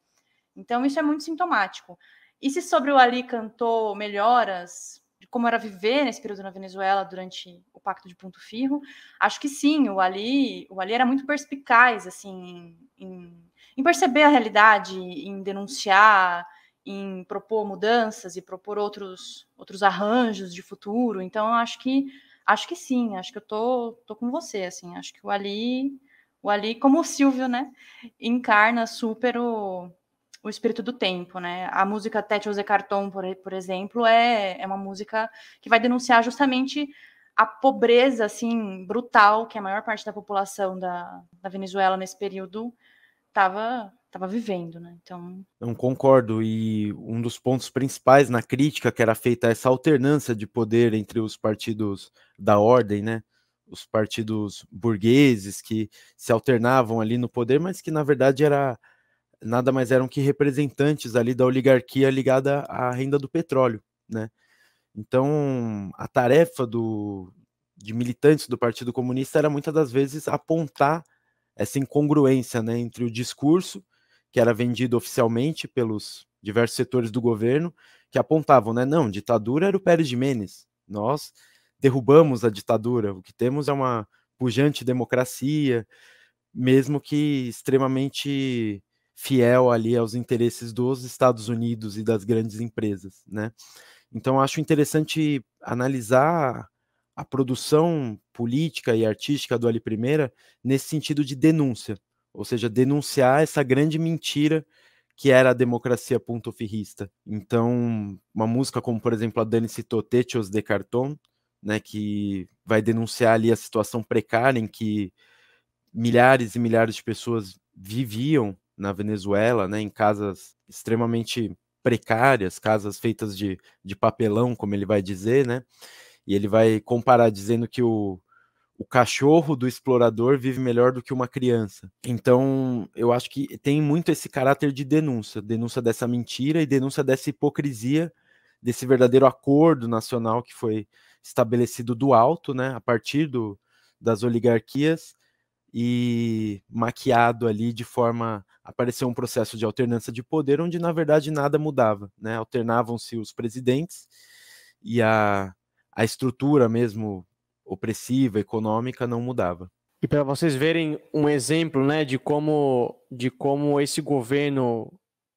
Então, isso é muito sintomático. E se sobre o Ali cantou melhoras de como era viver nesse período na Venezuela durante o Pacto de Ponto Firro, acho que sim, o Ali era muito perspicaz, assim, em perceber a realidade, em denunciar, em propor mudanças e propor outros arranjos de futuro. Então, acho que sim, acho que eu tô com você, assim, acho que o Ali, como o Silvio, né, encarna super o espírito do tempo, né? A música Techo de Cartón, por exemplo, é uma música que vai denunciar justamente a pobreza, assim, brutal que a maior parte da população da Venezuela nesse período estava vivendo, né? Então, não concordo, e um dos pontos principais na crítica que era feita a essa alternância de poder entre os partidos da ordem, né? Os partidos burgueses que se alternavam ali no poder, mas que na verdade nada mais eram que representantes ali da oligarquia ligada à renda do petróleo, né? Então, a tarefa de militantes do Partido Comunista era muitas das vezes apontar essa incongruência, né, entre o discurso que era vendido oficialmente pelos diversos setores do governo, que apontavam, né, não, ditadura era o Pérez Jiménez, nós derrubamos a ditadura, o que temos é uma pujante democracia, mesmo que extremamente fiel ali aos interesses dos Estados Unidos e das grandes empresas, né? Então, acho interessante analisar a produção política e artística do Ali Primeira nesse sentido de denúncia, ou seja, denunciar essa grande mentira que era a democracia puntofirrista. Então, uma música como, por exemplo, a Dani citou, Techos de Cartón, né, que vai denunciar ali a situação precária em que milhares e milhares de pessoas viviam na Venezuela, né, em casas extremamente precárias, casas feitas de papelão, como ele vai dizer, né? E ele vai comparar dizendo que o cachorro do explorador vive melhor do que uma criança. Então, eu acho que tem muito esse caráter de denúncia dessa mentira e denúncia dessa hipocrisia, desse verdadeiro acordo nacional que foi estabelecido do alto, né, a partir das oligarquias, e maquiado ali de forma a parecer um processo de alternância de poder, onde na verdade nada mudava, né? Alternavam-se os presidentes e a estrutura mesmo opressiva, econômica, não mudava. E para vocês verem um exemplo, né, de como esse governo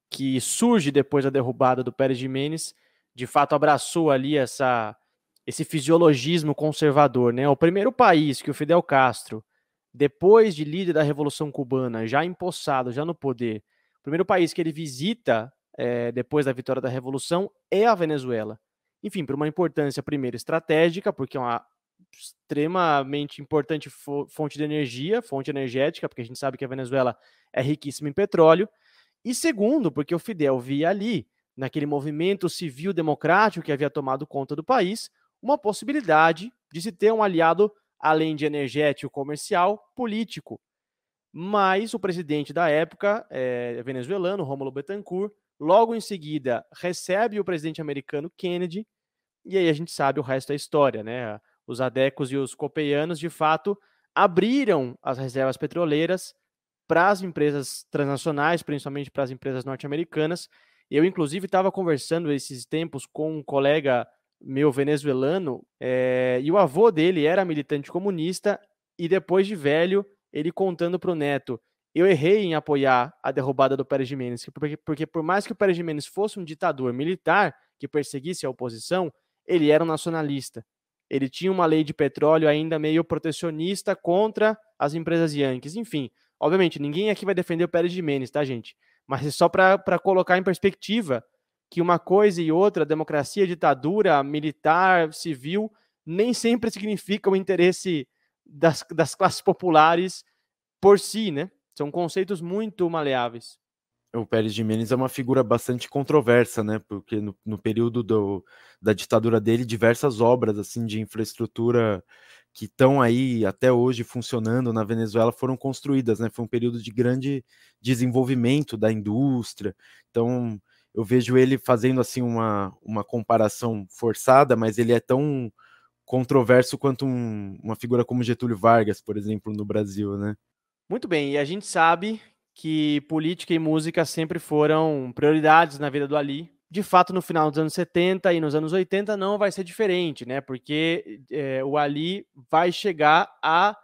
que surge depois da derrubada do Pérez Jiménez, de fato abraçou ali esse fisiologismo conservador, né? O primeiro país que o Fidel Castro, depois de líder da Revolução Cubana, já empossado, já no poder, o primeiro país que ele visita depois da vitória da Revolução é a Venezuela. Enfim, por uma importância, primeiro, estratégica, porque é uma extremamente importante fonte energética, porque a gente sabe que a Venezuela é riquíssima em petróleo, e segundo, porque o Fidel via ali, naquele movimento civil democrático que havia tomado conta do país, uma possibilidade de se ter um aliado, além de energético comercial, político. Mas o presidente da época, venezuelano, Rómulo Betancourt, logo em seguida recebe o presidente americano Kennedy, e aí a gente sabe o resto da história, né? Os adecos e os copeianos, de fato, abriram as reservas petroleiras para as empresas transnacionais, principalmente para as empresas norte-americanas. Eu, inclusive, estava conversando esses tempos com um colega meu venezuelano, e o avô dele era militante comunista, e depois de velho, ele contando para o neto, eu errei em apoiar a derrubada do Pérez Jiménez, porque por mais que o Pérez Jiménez fosse um ditador militar que perseguisse a oposição, ele era um nacionalista. Ele tinha uma lei de petróleo ainda meio protecionista contra as empresas yankees. Enfim, obviamente, ninguém aqui vai defender o Pérez Jiménez, tá, gente? Mas é só para colocar em perspectiva que uma coisa e outra, democracia, ditadura, militar, civil, nem sempre significa o interesse das classes populares por si, né? São conceitos muito maleáveis. O Pérez Jiménez é uma figura bastante controversa, né? Porque no período da ditadura dele, diversas obras assim de infraestrutura que estão aí até hoje funcionando na Venezuela foram construídas, né? Foi um período de grande desenvolvimento da indústria. Então, eu vejo ele fazendo assim uma comparação forçada, mas ele é tão controverso quanto uma figura como Getúlio Vargas, por exemplo, no Brasil, né? Muito bem, e a gente sabe que política e música sempre foram prioridades na vida do Ali. De fato, no final dos anos 70 e nos anos 80 não vai ser diferente, né? Porque o Ali vai chegar a,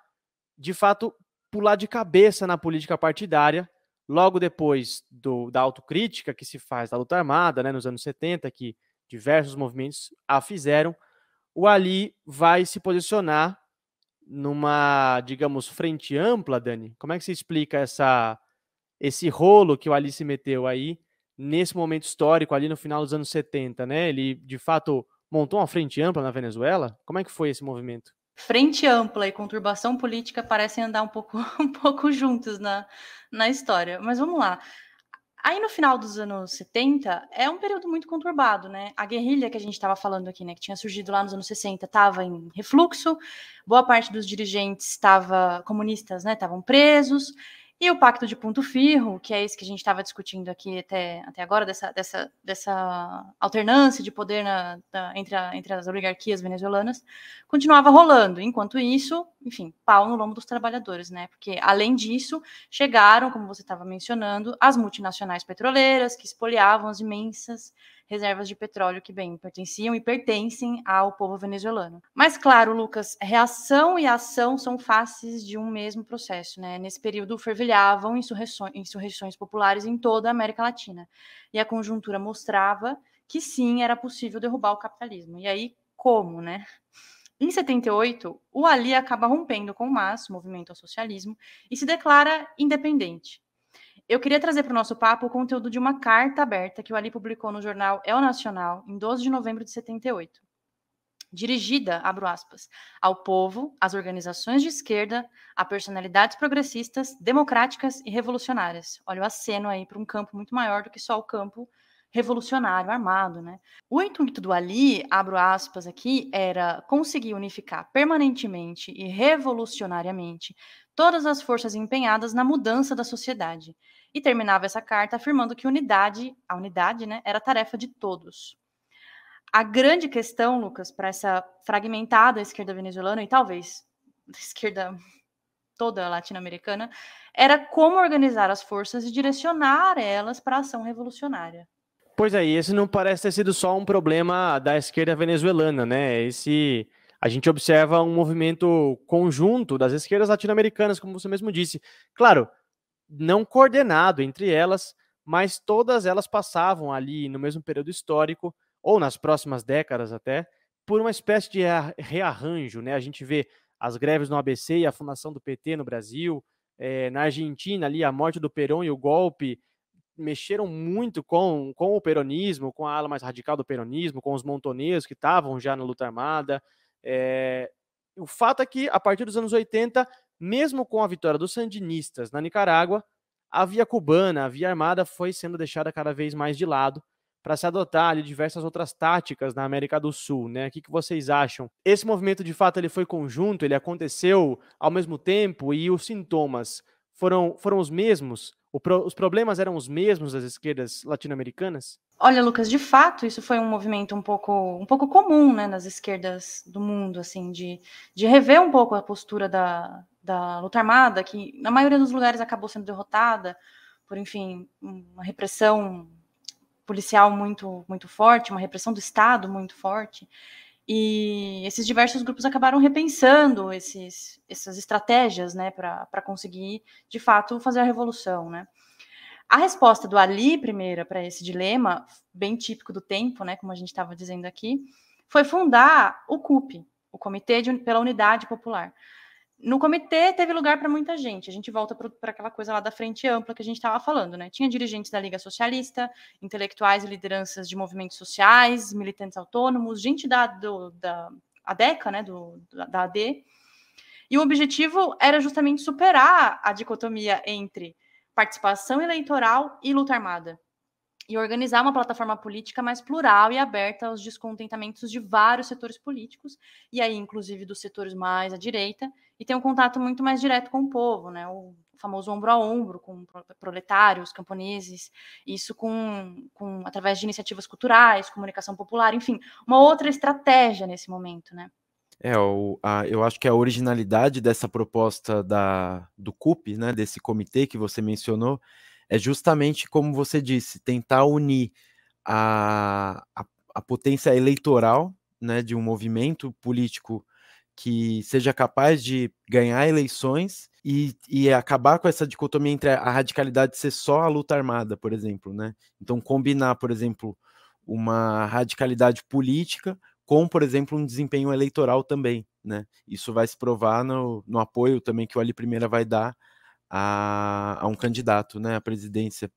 de fato, pular de cabeça na política partidária, logo depois da autocrítica que se faz da luta armada, né, nos anos 70, que diversos movimentos a fizeram. O Ali vai se posicionar numa, digamos, frente ampla, Dani. Como é que você explica esse rolo que o Ali se meteu aí, nesse momento histórico, ali no final dos anos 70, né? Ele, de fato, montou uma frente ampla na Venezuela? Como é que foi esse movimento? Frente ampla e conturbação política parecem andar um pouco juntos na história. Mas vamos lá. Aí no final dos anos 70, é um período muito conturbado, né? A guerrilha que a gente estava falando aqui, né, que tinha surgido lá nos anos 60, estava em refluxo, boa parte dos dirigentes comunistas, né, estavam presos, e o Pacto de Ponto Firro, que é esse que a gente estava discutindo aqui até agora, dessa alternância de poder entre as oligarquias venezuelanas, continuava rolando. Enquanto isso, enfim, pau no lombo dos trabalhadores, né? Porque, além disso, chegaram, como você estava mencionando, as multinacionais petroleiras, que espoliavam as imensas reservas de petróleo que, bem, pertenciam e pertencem ao povo venezuelano. Mas, claro, Lucas, reação e ação são faces de um mesmo processo, né? Nesse período fervilhavam insurreições populares em toda a América Latina. E a conjuntura mostrava que sim, era possível derrubar o capitalismo. E aí, como, né? Em 78, o Ali acaba rompendo com o MAS, o Movimento ao Socialismo, e se declara independente. Eu queria trazer para o nosso papo o conteúdo de uma carta aberta que o Ali publicou no jornal El Nacional em 12 de novembro de 78. Dirigida, abro aspas, ao povo, às organizações de esquerda, a personalidades progressistas, democráticas e revolucionárias. Olha o aceno aí para um campo muito maior do que só o campo revolucionário, armado, né? O intuito do Ali, abro aspas aqui, era conseguir unificar permanentemente e revolucionariamente todas as forças empenhadas na mudança da sociedade. E terminava essa carta afirmando que a unidade, né, era tarefa de todos. A grande questão, Lucas, para essa fragmentada esquerda venezuelana e talvez a esquerda toda latino-americana, era como organizar as forças e direcionar elas para a ação revolucionária. Pois é, esse não parece ter sido só um problema da esquerda venezuelana, né? A gente observa um movimento conjunto das esquerdas latino-americanas, como você mesmo disse. Claro, não coordenado entre elas, mas todas elas passavam ali no mesmo período histórico, ou nas próximas décadas até, por uma espécie de rearranjo, né? A gente vê as greves no ABC e a fundação do PT no Brasil, na Argentina ali a morte do Perón e o golpe mexeram muito com o peronismo, com a ala mais radical do peronismo, com os montoneiros que estavam já na luta armada. O fato é que, a partir dos anos 80, mesmo com a vitória dos sandinistas na Nicarágua, a via cubana, a via armada foi sendo deixada cada vez mais de lado, para se adotar ali diversas outras táticas na América do Sul, né? O que vocês acham? Esse movimento, de fato, ele foi conjunto, ele aconteceu ao mesmo tempo e os sintomas foram os mesmos? Os problemas eram os mesmos das esquerdas latino-americanas? Olha, Lucas, de fato, isso foi um movimento um pouco comum, né, nas esquerdas do mundo, assim, de rever um pouco a postura da luta armada, que na maioria dos lugares acabou sendo derrotada por, enfim, uma repressão policial muito forte, uma repressão do Estado muito forte. E esses diversos grupos acabaram repensando essas estratégias, né, para conseguir, de fato, fazer a revolução, né. A resposta do Ali, primeira, para esse dilema, bem típico do tempo, né, como a gente estava dizendo aqui, foi fundar o CUP, o Comitê pela Unidade Popular. No comitê teve lugar para muita gente. A gente volta para aquela coisa lá da frente ampla que a gente estava falando, né? Tinha dirigentes da Liga Socialista, intelectuais e lideranças de movimentos sociais, militantes autônomos, gente da ADECA, né? Da AD. E o objetivo era justamente superar a dicotomia entre participação eleitoral e luta armada, e organizar uma plataforma política mais plural e aberta aos descontentamentos de vários setores políticos, e aí inclusive dos setores mais à direita, e ter um contato muito mais direto com o povo, né? O famoso ombro a ombro com proletários, camponeses, isso através de iniciativas culturais, comunicação popular, enfim, uma outra estratégia nesse momento, né? Eu acho que a originalidade dessa proposta do CUP, né, desse comitê que você mencionou, é justamente, como você disse, tentar unir a potência eleitoral, né, de um movimento político que seja capaz de ganhar eleições e acabar com essa dicotomia entre a radicalidade de ser só a luta armada, por exemplo, né? Então, combinar, por exemplo, uma radicalidade política com, por exemplo, um desempenho eleitoral também, né? Isso vai se provar no apoio também que o Ali Primeira vai dar a um candidato, né, à presidência.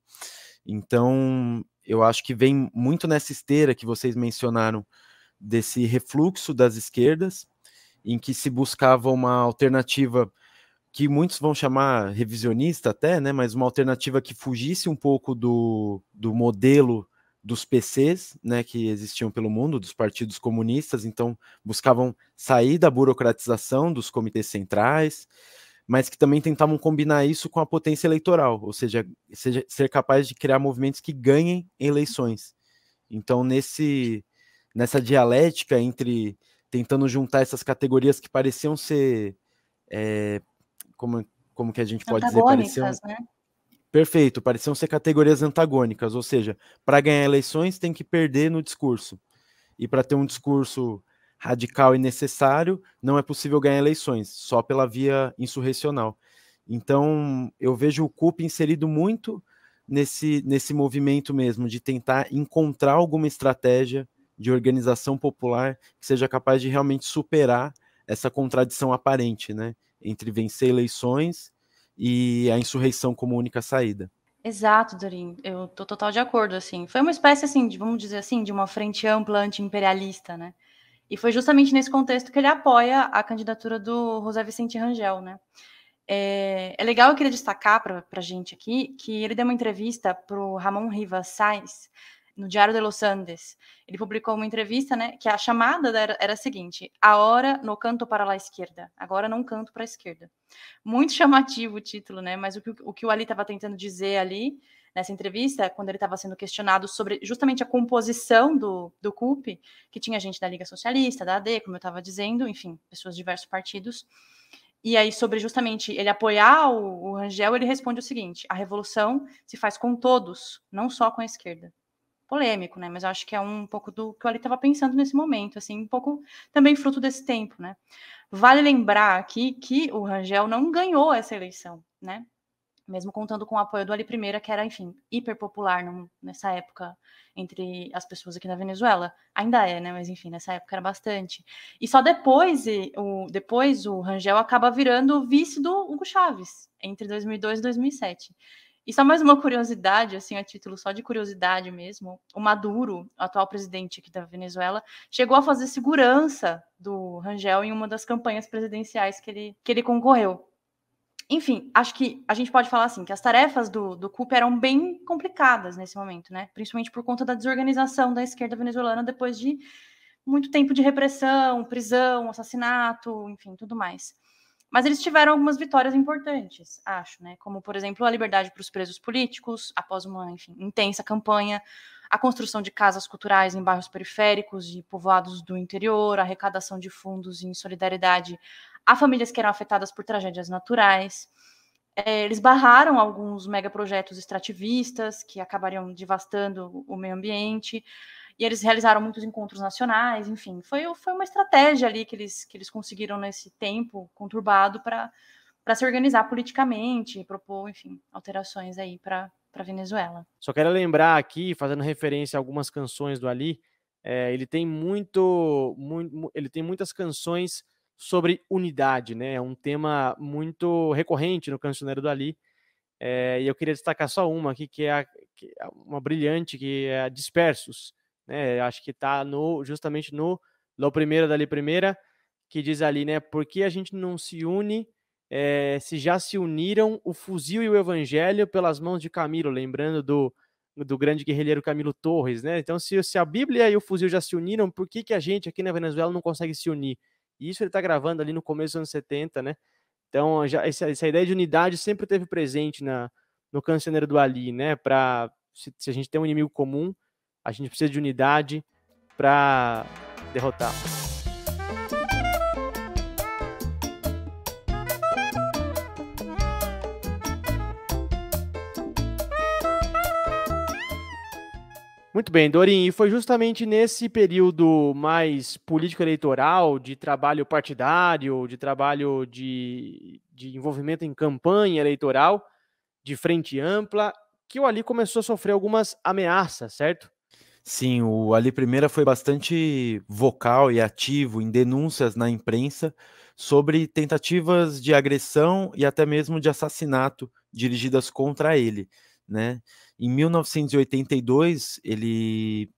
Então, eu acho que vem muito nessa esteira que vocês mencionaram, desse refluxo das esquerdas, em que se buscava uma alternativa que muitos vão chamar revisionista até, né, mas uma alternativa que fugisse um pouco do modelo dos PCs, né, que existiam pelo mundo, dos partidos comunistas. Então buscavam sair da burocratização dos comitês centrais, mas que também tentavam combinar isso com a potência eleitoral, ou seja, ser capaz de criar movimentos que ganhem eleições. Então, nessa dialética entre tentando juntar essas categorias que pareciam ser, como que a gente pode dizer? Antagônicas, né? Perfeito, pareciam ser categorias antagônicas, ou seja, para ganhar eleições tem que perder no discurso. E para ter um discurso radical e necessário, não é possível ganhar eleições, só pela via insurrecional. Então, eu vejo o CUP inserido muito nesse movimento mesmo, de tentar encontrar alguma estratégia de organização popular que seja capaz de realmente superar essa contradição aparente, né, entre vencer eleições e a insurreição como única saída. Exato, Dorin, eu tô total de acordo, assim. Foi uma espécie, assim, vamos dizer assim, de uma frente ampla anti-imperialista, né? E foi justamente nesse contexto que ele apoia a candidatura do José Vicente Rangel, né? É legal, eu queria destacar para a gente aqui que ele deu uma entrevista para o Ramon Rivas Sáenz, no Diário de los Andes. Ele publicou uma entrevista, né, que a chamada era a seguinte: "Agora no canto para a esquerda", agora não canto para a esquerda. Muito chamativo o título, né, mas o que o Ali estava tentando dizer ali, nessa entrevista, quando ele estava sendo questionado sobre justamente a composição do CUP, que tinha gente da Liga Socialista, da AD, como eu estava dizendo, enfim, pessoas de diversos partidos. E aí, sobre justamente ele apoiar o Rangel, ele responde o seguinte: a revolução se faz com todos, não só com a esquerda. Polêmico, né? Mas eu acho que é um pouco do que eu ali estava pensando nesse momento, assim, um pouco também fruto desse tempo, né? Vale lembrar aqui que o Rangel não ganhou essa eleição, né? Mesmo contando com o apoio do Ali Primeira, que era, enfim, hiper popular nessa época entre as pessoas aqui na Venezuela. Ainda é, né? Mas, enfim, nessa época era bastante. E só depois o Rangel acaba virando vice do Hugo Chávez, entre 2002 e 2007. E só mais uma curiosidade, assim, a título só de curiosidade mesmo, o Maduro, o atual presidente aqui da Venezuela, chegou a fazer segurança do Rangel em uma das campanhas presidenciais que ele concorreu. Enfim, acho que a gente pode falar assim, que as tarefas do CUP eram bem complicadas nesse momento, né? Principalmente por conta da desorganização da esquerda venezuelana depois de muito tempo de repressão, prisão, assassinato, enfim, tudo mais. Mas eles tiveram algumas vitórias importantes, acho, né? Como, por exemplo, a liberdade para os presos políticos, após uma, enfim, intensa campanha, a construção de casas culturais em bairros periféricos de povoados do interior, a arrecadação de fundos em solidariedade a famílias que eram afetadas por tragédias naturais. Eles barraram alguns megaprojetos extrativistas que acabariam devastando o meio ambiente, e eles realizaram muitos encontros nacionais, enfim, foi uma estratégia ali que eles conseguiram nesse tempo conturbado para se organizar politicamente e propor, enfim, alterações aí para a Venezuela. Só quero lembrar aqui, fazendo referência a algumas canções do Ali, ele tem ele tem muitas canções sobre unidade, né? É um tema muito recorrente no Cancioneiro do Ali. E eu queria destacar só uma aqui, que é uma brilhante, que é a Dispersos, né? Acho que está justamente no Lo Primeiro da Ali Primeira, que diz ali, né? Por que a gente não se une se já se uniram o fuzil e o evangelho pelas mãos de Camilo, lembrando do grande guerrilheiro Camilo Torres, né? Então, se a Bíblia e o fuzil já se uniram, por que a gente aqui na Venezuela não consegue se unir? E isso ele está gravando ali no começo dos anos 70, né? Então, essa ideia de unidade sempre esteve presente no Cancioneiro do Ali, né? Se a gente tem um inimigo comum, a gente precisa de unidade para derrotar. Muito bem, Dorim, e foi justamente nesse período mais político-eleitoral, de trabalho partidário, de trabalho de envolvimento em campanha eleitoral, de frente ampla, que o Ali começou a sofrer algumas ameaças, certo? Sim, o Ali Primeira foi bastante vocal e ativo em denúncias na imprensa sobre tentativas de agressão e até mesmo de assassinato dirigidas contra ele, né? Em 1982,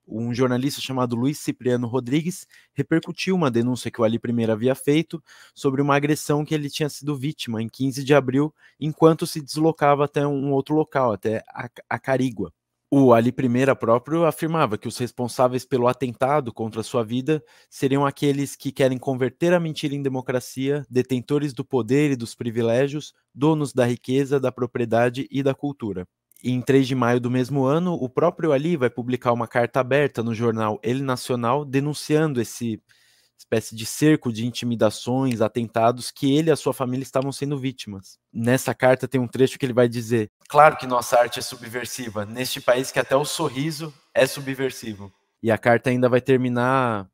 um jornalista chamado Luiz Cipriano Rodrigues repercutiu uma denúncia que o Ali Primeira havia feito sobre uma agressão que ele tinha sido vítima em 15 de abril, enquanto se deslocava até um outro local, até Acarigua. O Ali Primeira próprio afirmava que os responsáveis pelo atentado contra sua vida seriam aqueles que querem converter a mentira em democracia, detentores do poder e dos privilégios, donos da riqueza, da propriedade e da cultura. Em 3 de maio do mesmo ano, o próprio Ali vai publicar uma carta aberta no jornal El Nacional denunciando esse espécie de cerco de intimidações, atentados que ele e a sua família estavam sendo vítimas. Nessa carta tem um trecho que ele vai dizer: claro que nossa arte é subversiva, neste país que até o sorriso é subversivo. E a carta ainda vai terminar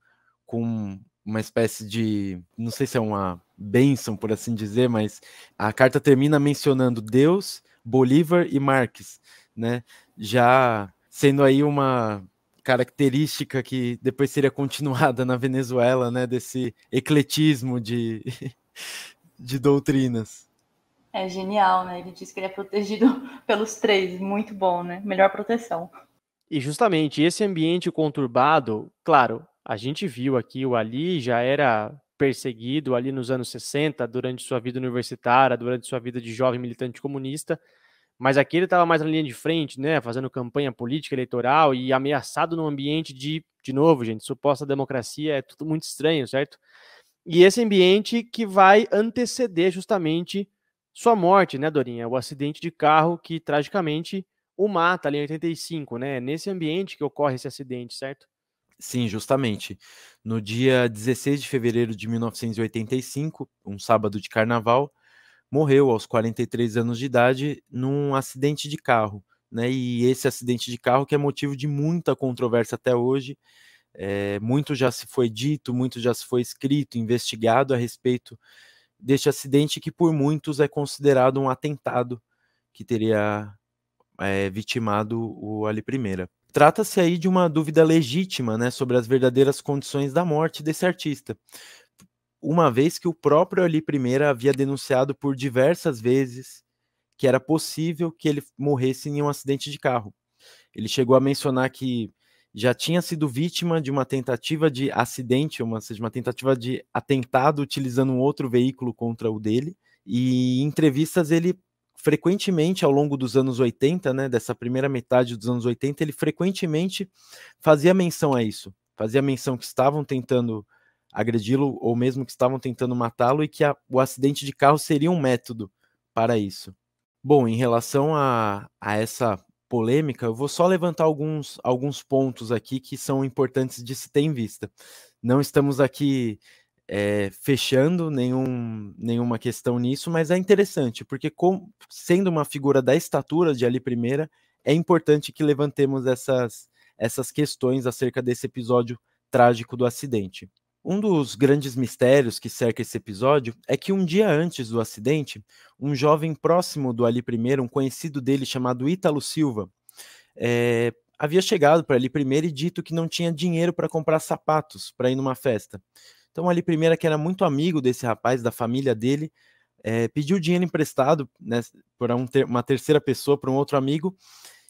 com uma espécie de, não sei se é uma bênção, por assim dizer, mas a carta termina mencionando Deus, Bolívar e Marx, né? Já sendo aí uma característica que depois seria continuada na Venezuela, né? Desse ecletismo de doutrinas. É genial, né? Ele diz que ele é protegido pelos três, muito bom, né? Melhor proteção. E justamente esse ambiente conturbado, claro, a gente viu aqui o Ali já era perseguido ali nos anos 60, durante sua vida universitária, durante sua vida de jovem militante comunista, mas aqui ele estava mais na linha de frente, né, fazendo campanha política eleitoral e ameaçado num ambiente de novo, gente, suposta democracia, é tudo muito estranho, certo? E esse ambiente que vai anteceder justamente sua morte, né, Dorinha? O acidente de carro que tragicamente o mata ali em 85, né? Nesse ambiente que ocorre esse acidente, certo? Sim, justamente. No dia 16 de fevereiro de 1985, um sábado de carnaval, morreu aos 43 anos de idade num acidente de carro, né? E esse acidente de carro que é motivo de muita controvérsia até hoje. Muito já se foi dito, muito já se foi escrito, investigado a respeito deste acidente que por muitos é considerado um atentado que teria vitimado o Ali Primeira. Trata-se aí de uma dúvida legítima, né, sobre as verdadeiras condições da morte desse artista, uma vez que o próprio Ali Primeira havia denunciado por diversas vezes que era possível que ele morresse em um acidente de carro. Ele chegou a mencionar que já tinha sido vítima de uma tentativa de acidente, uma tentativa de atentado utilizando um outro veículo contra o dele, E em entrevistas ele frequentemente, ao longo dos anos 80, né, dessa primeira metade dos anos 80, ele frequentemente fazia menção a isso. Fazia menção que estavam tentando agredi-lo ou mesmo que estavam tentando matá-lo e que o acidente de carro seria um método para isso. Bom, em relação a essa polêmica, eu vou só levantar alguns pontos aqui que são importantes de se ter em vista. Não estamos aqui fechando nenhuma questão nisso, mas é interessante, porque sendo uma figura da estatura de Ali I, é importante que levantemos essas questões acerca desse episódio trágico do acidente. Um dos grandes mistérios que cerca esse episódio é que um dia antes do acidente, um jovem próximo do Ali I, um conhecido dele chamado Ítalo Silva, havia chegado para Ali I e dito que não tinha dinheiro para comprar sapatos para ir numa festa. Então Ali I, que era muito amigo desse rapaz, da família dele, pediu dinheiro emprestado, né, para uma terceira pessoa, para um outro amigo,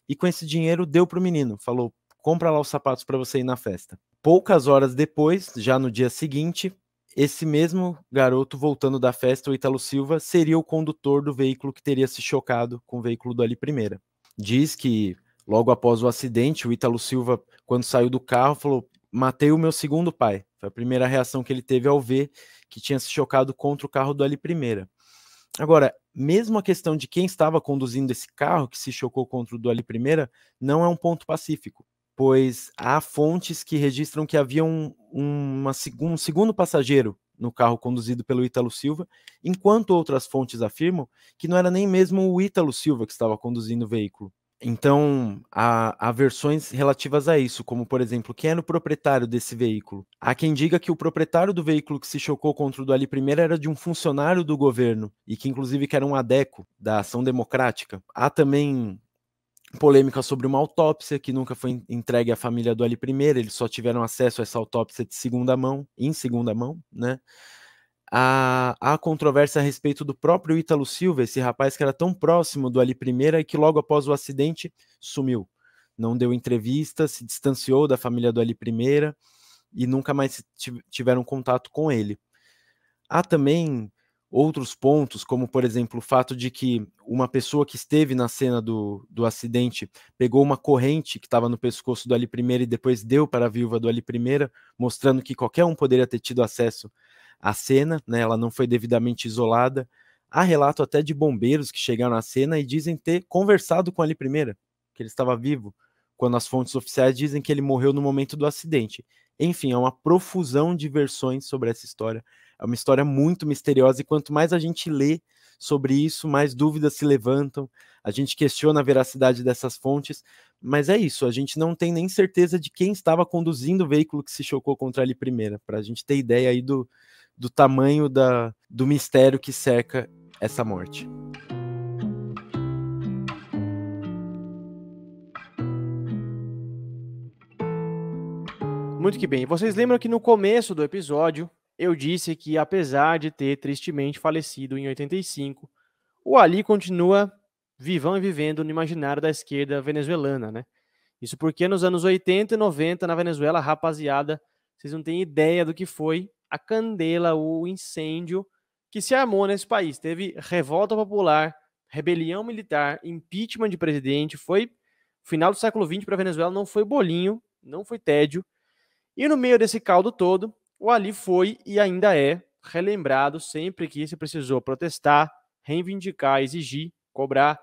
e com esse dinheiro deu para o menino, falou, compra lá os sapatos para você ir na festa. Poucas horas depois, já no dia seguinte, esse mesmo garoto voltando da festa, o Ítalo Silva, seria o condutor do veículo que teria se chocado com o veículo do Ali I. Diz que logo após o acidente, o Ítalo Silva, quando saiu do carro, falou, matei o meu segundo pai. Foi a primeira reação que ele teve ao ver que tinha se chocado contra o carro do Ali I. Agora, mesmo a questão de quem estava conduzindo esse carro que se chocou contra o do Ali I não é um ponto pacífico, pois há fontes que registram que havia um segundo passageiro no carro conduzido pelo Ítalo Silva, enquanto outras fontes afirmam que não era nem mesmo o Ítalo Silva que estava conduzindo o veículo. Então, há versões relativas a isso, como, por exemplo, quem era o proprietário desse veículo. Há quem diga que o proprietário do veículo que se chocou contra o do Ali I era de um funcionário do governo, e que inclusive que era um adeco da Ação Democrática. Há também polêmica sobre uma autópsia que nunca foi entregue à família do Ali I, eles só tiveram acesso a essa autópsia em segunda mão, né? Há controvérsia a respeito do próprio Ítalo Silva, esse rapaz que era tão próximo do Ali I e que logo após o acidente sumiu. Não deu entrevista, se distanciou da família do Ali I e nunca mais tiveram contato com ele. Há também outros pontos, como por exemplo o fato de que uma pessoa que esteve na cena do acidente pegou uma corrente que estava no pescoço do Ali I e depois deu para a viúva do Ali I, mostrando que qualquer um poderia ter tido acesso à cena, né? Ela não foi devidamente isolada. Há relato até de bombeiros que chegaram à cena e dizem ter conversado com o Ali I, que ele estava vivo, quando as fontes oficiais dizem que ele morreu no momento do acidente. Enfim, é uma profusão de versões sobre essa história. É uma história muito misteriosa e quanto mais a gente lê sobre isso, mais dúvidas se levantam, a gente questiona a veracidade dessas fontes, mas é isso, a gente não tem nem certeza de quem estava conduzindo o veículo que se chocou contra a Ali I, para a gente ter ideia aí do tamanho do mistério que cerca essa morte. Muito que bem. Vocês lembram que no começo do episódio eu disse que, apesar de ter tristemente falecido em 85, o Ali continua vivão e vivendo no imaginário da esquerda venezuelana, né? Isso porque nos anos 80 e 90 na Venezuela, rapaziada, vocês não têm ideia do que foi a candela, o incêndio que se armou nesse país. Teve revolta popular, rebelião militar, impeachment de presidente. Foi final do século XX para a Venezuela, não foi bolinho, não foi tédio. E no meio desse caldo todo, o Ali foi e ainda é relembrado sempre que se precisou protestar, reivindicar, exigir, cobrar.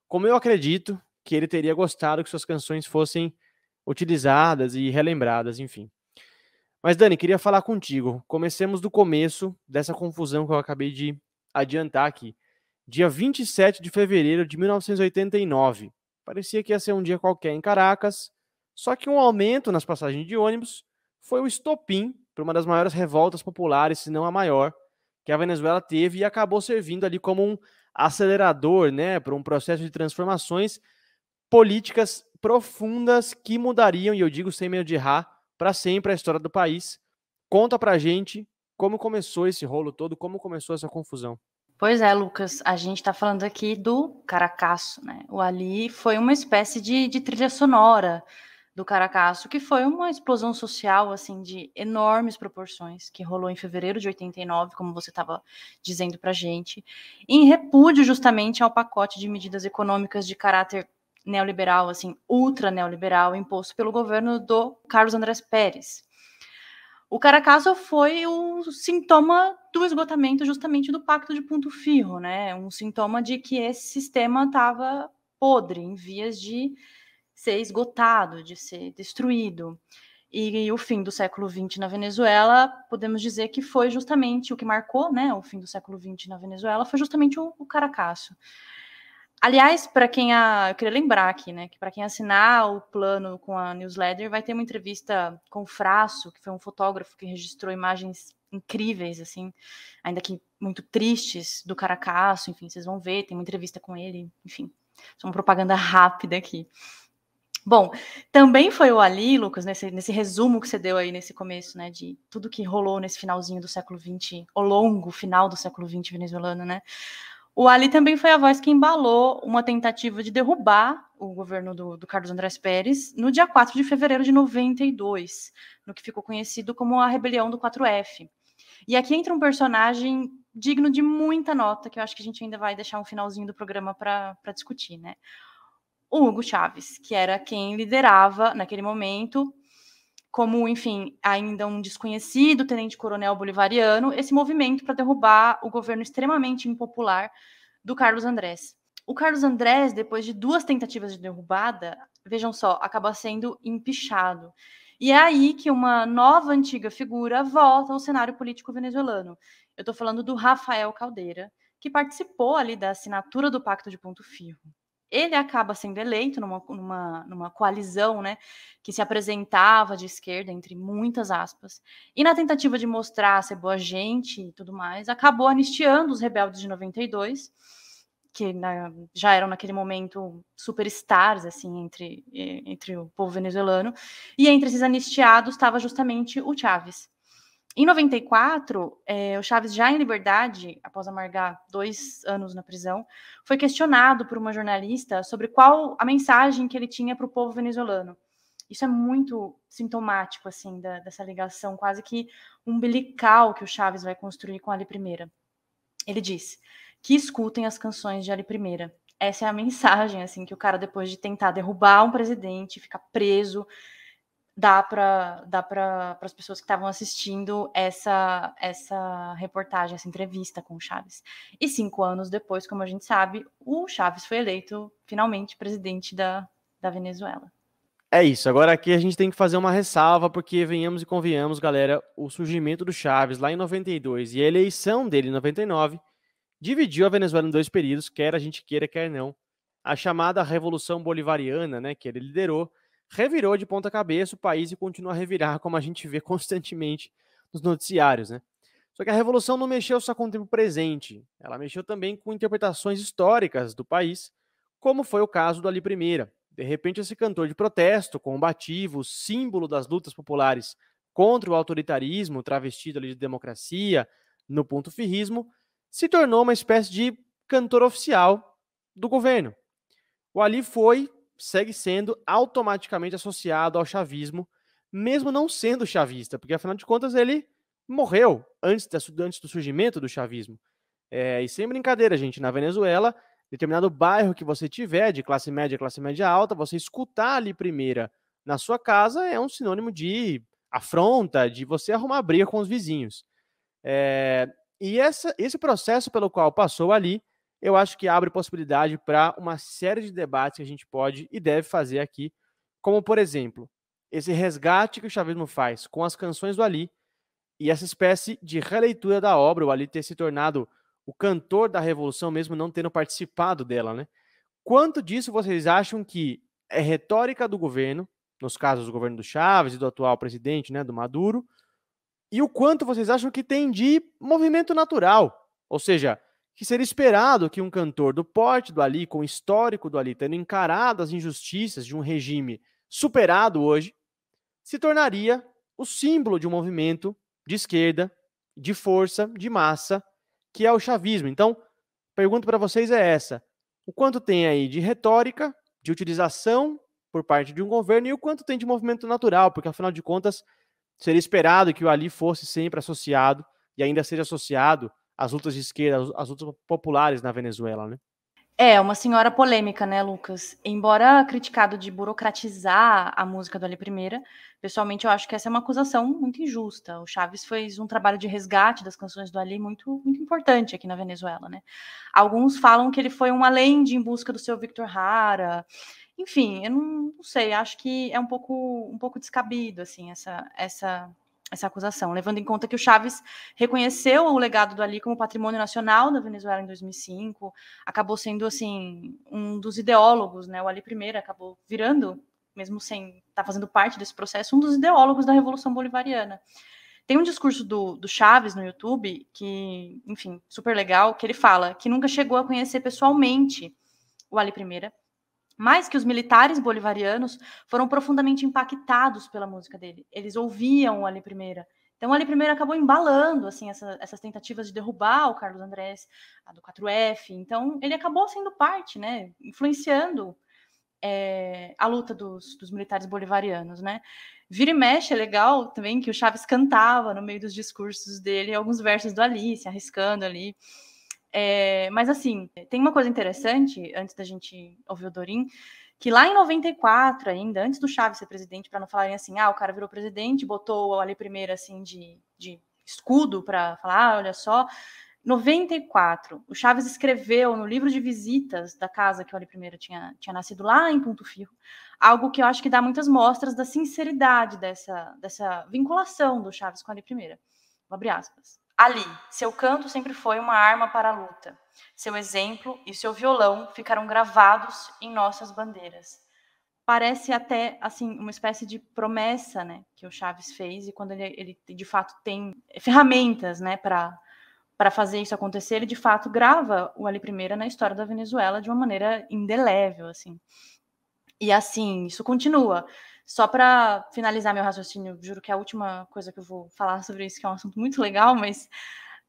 Como eu acredito que ele teria gostado que suas canções fossem utilizadas e relembradas, enfim. Mas, Dani, queria falar contigo. Comecemos do começo dessa confusão que eu acabei de adiantar aqui. Dia 27 de fevereiro de 1989. Parecia que ia ser um dia qualquer em Caracas, só que um aumento nas passagens de ônibus foi o estopim para uma das maiores revoltas populares, se não a maior, que a Venezuela teve e acabou servindo ali como um acelerador, né, para um processo de transformações políticas profundas que mudariam, e eu digo sem medo de errar, para sempre a história do país. Conta pra gente como começou esse rolo todo, como começou essa confusão. Pois é, Lucas, a gente está falando aqui do Caracaço, né? O Ali foi uma espécie de trilha sonora do Caracaço, que foi uma explosão social assim de enormes proporções, que rolou em fevereiro de 89, como você estava dizendo para a gente, em repúdio justamente ao pacote de medidas econômicas de caráter neoliberal, assim, ultra neoliberal, imposto pelo governo do Carlos Andrés Pérez. O Caracaço foi o sintoma do esgotamento justamente do Pacto de Ponto Firro, né? Um sintoma de que esse sistema estava podre, em vias de ser esgotado, de ser destruído. E o fim do século XX na Venezuela, podemos dizer que foi justamente o que marcou, né, o fim do século XX na Venezuela, foi justamente o Caracaço. Aliás, para quem eu queria lembrar aqui, né, que para quem assinar o plano com a newsletter, vai ter uma entrevista com o Frasso, que foi um fotógrafo que registrou imagens incríveis, assim, ainda que muito tristes, do Caracaço, enfim, vocês vão ver, tem uma entrevista com ele, enfim, é uma propaganda rápida aqui. Bom, também foi o Ali, Lucas, nesse resumo que você deu aí nesse começo, né, de tudo que rolou nesse finalzinho do século XX, o longo final do século XX venezuelano, né? O Ali também foi a voz que embalou uma tentativa de derrubar o governo do Carlos Andrés Pérez no dia 4 de fevereiro de 92, no que ficou conhecido como a Rebelião do 4F. E aqui entra um personagem digno de muita nota, que eu acho que a gente ainda vai deixar um finalzinho do programa para discutir, né? O Hugo Chávez, que era quem liderava, naquele momento, como, enfim, ainda um desconhecido tenente-coronel bolivariano, esse movimento para derrubar o governo extremamente impopular do Carlos Andrés. O Carlos Andrés, depois de 2 tentativas de derrubada, vejam só, acaba sendo empichado. E é aí que uma nova antiga figura volta ao cenário político venezuelano. Eu estou falando do Rafael Caldeira, que participou ali da assinatura do Pacto de Ponto Firro. Ele acaba sendo eleito numa coalizão, né, que se apresentava de esquerda, entre muitas aspas, e na tentativa de mostrar ser boa gente e tudo mais, acabou anistiando os rebeldes de 92, que já eram naquele momento superstars assim, entre o povo venezuelano, e entre esses anistiados estava justamente o Chávez. Em 94, o Chávez, já em liberdade, após amargar 2 anos na prisão, foi questionado por uma jornalista sobre qual a mensagem que ele tinha para o povo venezuelano. Isso é muito sintomático, assim, dessa ligação quase que umbilical que o Chávez vai construir com Ali Primeira. Ele disse que escutem as canções de Ali Primeira. Essa é a mensagem, assim, que o cara, depois de tentar derrubar um presidente, ficar preso, dá para as pessoas que estavam assistindo essa reportagem, essa entrevista com o Chávez. E 5 anos depois, como a gente sabe, o Chávez foi eleito finalmente presidente da Venezuela. É isso, agora aqui a gente tem que fazer uma ressalva, porque venhamos e convenhamos, galera, o surgimento do Chávez lá em 92 e a eleição dele em 99 dividiu a Venezuela em 2 períodos, quer a gente queira, quer não. A chamada Revolução Bolivariana, né, que ele liderou, revirou de ponta cabeça o país e continua a revirar, como a gente vê constantemente nos noticiários, né? Só que a revolução não mexeu só com o tempo presente, ela mexeu também com interpretações históricas do país, como foi o caso do Ali Primeira. De repente, esse cantor de protesto, combativo, símbolo das lutas populares contra o autoritarismo, travestido ali de democracia, no ponto firrismo, se tornou uma espécie de cantor oficial do governo. O Ali segue sendo automaticamente associado ao chavismo, mesmo não sendo chavista, porque afinal de contas ele morreu antes do surgimento do chavismo. E sem brincadeira, gente, na Venezuela, determinado bairro que você tiver, de classe média alta, você escutar Ali Primeira na sua casa é um sinônimo de afronta, de você arrumar briga com os vizinhos. E esse processo pelo qual passou Ali, eu acho que abre possibilidade para uma série de debates que a gente pode e deve fazer aqui, como, por exemplo, esse resgate que o chavismo faz com as canções do Ali e essa espécie de releitura da obra, o Ali ter se tornado o cantor da Revolução, mesmo não tendo participado dela, né? Quanto disso vocês acham que é retórica do governo, nos casos do governo do Chávez e do atual presidente, né, do Maduro, e o quanto vocês acham que tem de movimento natural, ou seja, que seria esperado que um cantor do porte do Ali, com o histórico do Ali, tendo encarado as injustiças de um regime superado hoje, se tornaria o símbolo de um movimento de esquerda, de força, de massa, que é o chavismo. Então, a pergunta para vocês é essa: o quanto tem aí de retórica, de utilização por parte de um governo e o quanto tem de movimento natural, porque afinal de contas seria esperado que o Ali fosse sempre associado e ainda seja associado às lutas de esquerda, às lutas populares na Venezuela, né? É, uma senhora polêmica, né, Lucas? Embora criticado de burocratizar a música do Ali Primeira, pessoalmente eu acho que essa é uma acusação muito injusta. O Chaves fez um trabalho de resgate das canções do Ali muito, muito importante aqui na Venezuela, né? Alguns falam que ele foi um além em busca do seu Victor Jara. Enfim, eu não sei, acho que é um pouco descabido, assim, essa acusação, levando em conta que o Chaves reconheceu o legado do Ali como patrimônio nacional da Venezuela em 2005, acabou sendo, assim, um dos ideólogos, né? O Ali Primeiro acabou virando, mesmo sem estar fazendo parte desse processo, um dos ideólogos da Revolução Bolivariana. Tem um discurso do Chaves no YouTube, que, enfim, super legal, que ele fala que nunca chegou a conhecer pessoalmente o Ali Primeira, mas que os militares bolivarianos foram profundamente impactados pela música dele. Eles ouviam o Ali Primeira. Então, o Ali Primeira acabou embalando assim, essas tentativas de derrubar o Carlos Andrés, a do 4F. Então, ele acabou sendo parte, né, influenciando a luta dos militares bolivarianos, né? Vira e mexe é legal também que o Chaves cantava no meio dos discursos dele alguns versos do Ali, se arriscando ali. Mas, assim, tem uma coisa interessante, antes da gente ouvir o Dorim, que lá em 94 ainda, antes do Chaves ser presidente, para não falarem assim, o cara virou presidente, botou o Ali Primeiro, assim, de escudo para falar, olha só. 94, o Chaves escreveu no livro de visitas da casa que o Ali Primeiro tinha nascido lá em Ponto Firro, algo que eu acho que dá muitas mostras da sinceridade dessa vinculação do Chaves com o Ali Primeiro. Vou abrir aspas. Ali, seu canto sempre foi uma arma para a luta. Seu exemplo e seu violão ficaram gravados em nossas bandeiras. Parece até, assim, uma espécie de promessa, né, que o Chaves fez, e quando ele de fato tem ferramentas, né, para fazer isso acontecer, ele de fato grava o Ali Primeira na história da Venezuela de uma maneira indelével, assim. E assim, isso continua. Só para finalizar meu raciocínio, juro que é a última coisa que eu vou falar sobre isso, que é um assunto muito legal, mas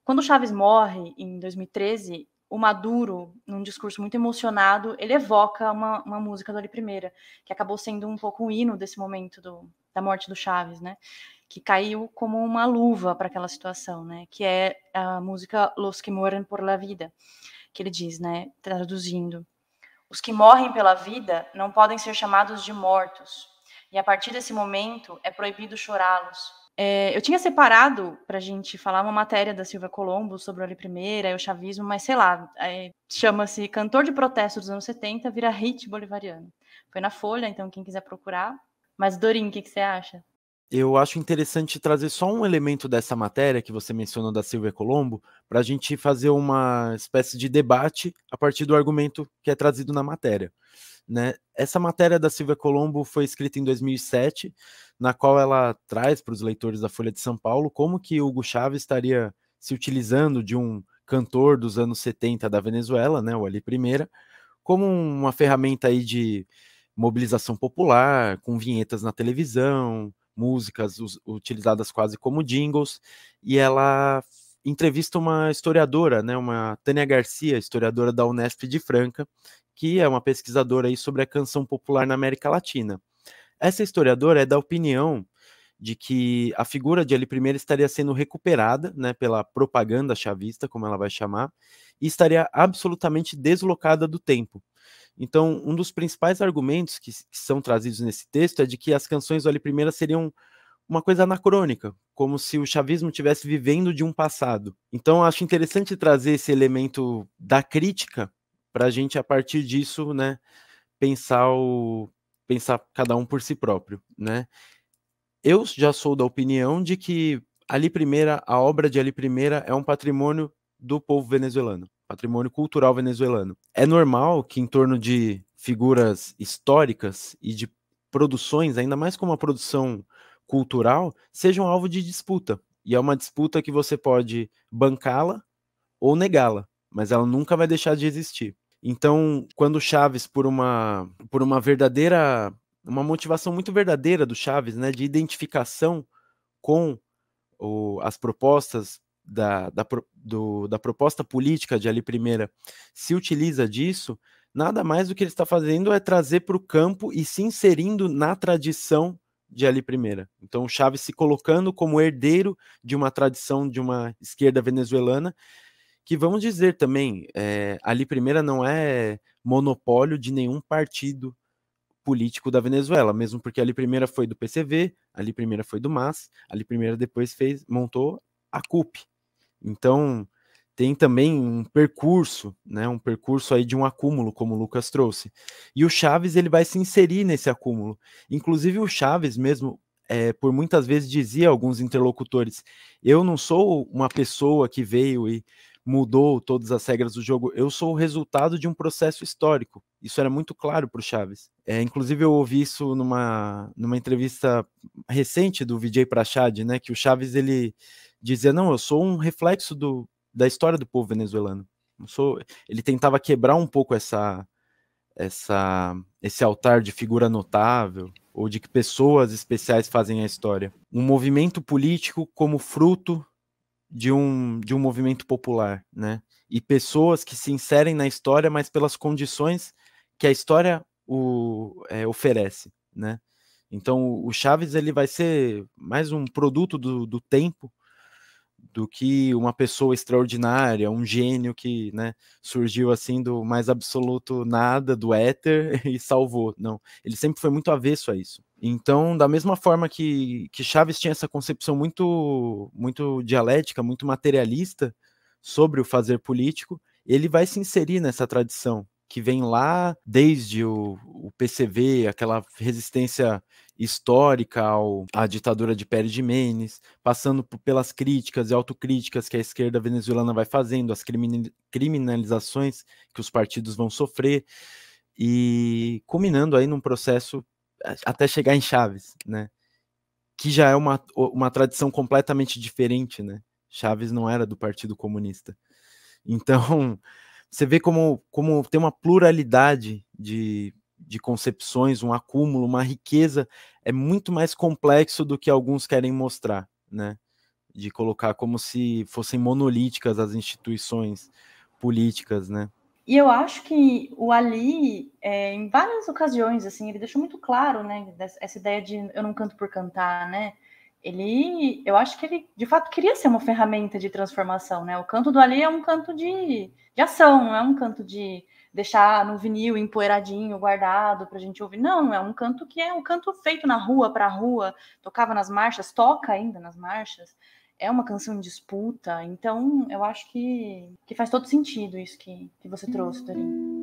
quando o Chaves morre, em 2013, o Maduro, num discurso muito emocionado, ele evoca uma música do Ali Primeira, que acabou sendo um pouco um hino desse momento da morte do Chaves, né? Que caiu como uma luva para aquela situação, né? Que é a música Los que mueren por la vida, que ele diz, né? Traduzindo. Os que morrem pela vida não podem ser chamados de mortos, e a partir desse momento é proibido chorá-los. Eu tinha separado para a gente falar uma matéria da Silvia Colombo sobre o Ali Primeira e o chavismo, mas sei lá, chama-se Cantor de Protesto dos anos 70, vira hit bolivariano. Foi na Folha, então quem quiser procurar. Mas, Dorim, o que você acha? Eu acho interessante trazer só um elemento dessa matéria que você mencionou da Silvia Colombo, para a gente fazer uma espécie de debate a partir do argumento que é trazido na matéria. Né? Essa matéria da Silvia Colombo foi escrita em 2007, na qual ela traz para os leitores da Folha de São Paulo como que Hugo Chávez estaria se utilizando de um cantor dos anos 70 da Venezuela, né, o Ali Primeira, como uma ferramenta aí de mobilização popular, com vinhetas na televisão, músicas utilizadas quase como jingles, e ela entrevista uma historiadora, né, uma Tânia Garcia, historiadora da Unesp de Franca, que é uma pesquisadora aí sobre a canção popular na América Latina. Essa historiadora é da opinião de que a figura de Ali Primeira estaria sendo recuperada, né, pela propaganda chavista, como ela vai chamar, e estaria absolutamente deslocada do tempo. Então, um dos principais argumentos que são trazidos nesse texto é de que as canções do Ali Primeira seriam uma coisa anacrônica, como se o chavismo estivesse vivendo de um passado. Então, acho interessante trazer esse elemento da crítica para a gente, a partir disso, né, pensar cada um por si próprio, né? Eu já sou da opinião de que Ali Primeira, a obra de Ali Primeira é um patrimônio do povo venezuelano, patrimônio cultural venezuelano. É normal que em torno de figuras históricas e de produções, ainda mais como uma produção cultural, sejam alvo de disputa. E é uma disputa que você pode bancá-la ou negá-la, mas ela nunca vai deixar de existir. Então, quando Chaves, por uma verdadeira, uma motivação muito verdadeira do Chaves, né, de identificação com as propostas da proposta política de Ali Primeira, se utiliza disso, nada mais do que ele está fazendo é trazer para o campo e se inserindo na tradição de Ali Primeira. Então o Chávez se colocando como herdeiro de uma tradição de uma esquerda venezuelana, que vamos dizer também, Ali Primeira não é monopólio de nenhum partido político da Venezuela, mesmo porque Ali Primeira foi do PCV, Ali Primeira foi do MAS, Ali Primeira depois montou a CUP. Então tem também um percurso, né, um percurso aí de um acúmulo, como o Lucas trouxe. E o Chávez, ele vai se inserir nesse acúmulo. Inclusive o Chávez mesmo, por muitas vezes dizia a alguns interlocutores, eu não sou uma pessoa que veio e mudou todas as regras do jogo, eu sou o resultado de um processo histórico. Isso era muito claro para o Chávez. Inclusive eu ouvi isso numa entrevista recente do Vijay Prashad, né, que o Chávez, ele dizia, não, eu sou um reflexo da história do povo venezuelano. Ele tentava quebrar um pouco esse altar de figura notável, ou de que pessoas especiais fazem a história. Um movimento político como fruto de um movimento popular, né? E pessoas que se inserem na história, mas pelas condições que a história oferece, né? Então o Chávez, ele vai ser mais um produto do tempo do que uma pessoa extraordinária, um gênio que, né, surgiu assim do mais absoluto nada, do éter, e salvou. Não, ele sempre foi muito avesso a isso. Então, da mesma forma que Chávez tinha essa concepção muito, muito dialética, muito materialista sobre o fazer político, ele vai se inserir nessa tradição, que vem lá desde o PCV, aquela resistência histórica à ditadura de Pérez Jiménez, passando pelas críticas e autocríticas que a esquerda venezuelana vai fazendo, as criminalizações que os partidos vão sofrer, e culminando aí num processo até chegar em Chávez, né? Que já é uma tradição completamente diferente, né? Chávez não era do Partido Comunista. Então, você vê como tem uma pluralidade de concepções, um acúmulo, uma riqueza, é muito mais complexo do que alguns querem mostrar, né? De colocar como se fossem monolíticas as instituições políticas, né? E eu acho que o Ali, em várias ocasiões, assim, ele deixou muito claro, né, essa ideia de eu não canto por cantar, né? Eu acho que ele, de fato, queria ser uma ferramenta de transformação, né? O canto do Ali é um canto de ação, não é um canto de deixar no vinil empoeiradinho, guardado pra gente ouvir. Não, é um canto que é um canto feito na rua, pra rua, tocava nas marchas, toca ainda nas marchas. É uma canção em disputa, então eu acho que faz todo sentido isso que você trouxe, Dorinho.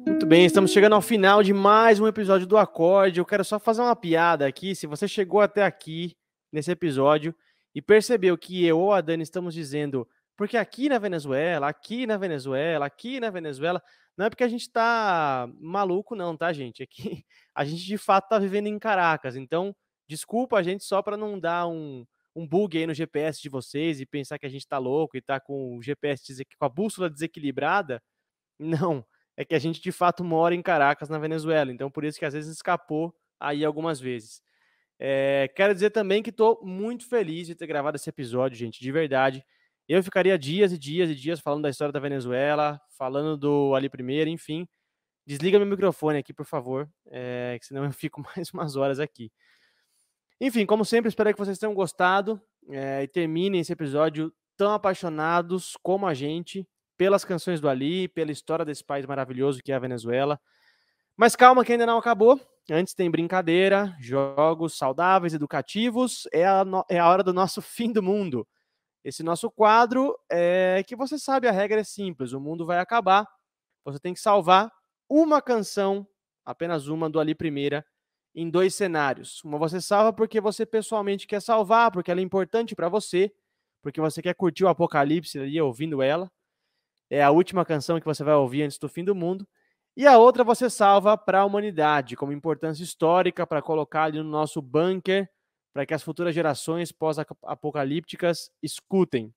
Muito bem, estamos chegando ao final de mais um episódio do Acorde. Eu quero só fazer uma piada aqui. Se você chegou até aqui nesse episódio e percebeu que eu ou a Dani estamos dizendo porque aqui na Venezuela, aqui na Venezuela, aqui na Venezuela, não é porque a gente tá maluco não, tá, gente? Aqui a gente de fato tá vivendo em Caracas, então desculpa a gente só para não dar um bug aí no GPS de vocês e pensar que a gente tá louco e tá com o GPS, com a bússola desequilibrada. Não, é que a gente de fato mora em Caracas, na Venezuela, então por isso que às vezes escapou aí algumas vezes. Quero dizer também que estou muito feliz de ter gravado esse episódio, gente, de verdade. Eu ficaria dias e dias e dias falando da história da Venezuela, falando do Ali Primeiro, enfim. Desliga meu microfone aqui, por favor, que senão eu fico mais umas horas aqui. Enfim, como sempre, espero que vocês tenham gostado e terminem esse episódio tão apaixonados como a gente pelas canções do Ali, pela história desse país maravilhoso que é a Venezuela. Mas calma que ainda não acabou. Antes tem brincadeira, jogos saudáveis, educativos. É a hora do nosso fim do mundo. Esse nosso quadro é que você sabe, a regra é simples. O mundo vai acabar. Você tem que salvar uma canção, apenas uma, do Ali Primeira, em 2 cenários. Uma você salva porque você pessoalmente quer salvar, porque ela é importante para você, porque você quer curtir o apocalipse ali ouvindo ela. É a última canção que você vai ouvir antes do fim do mundo. E a outra você salva para a humanidade, como importância histórica, para colocar ali no nosso bunker, para que as futuras gerações pós-apocalípticas escutem.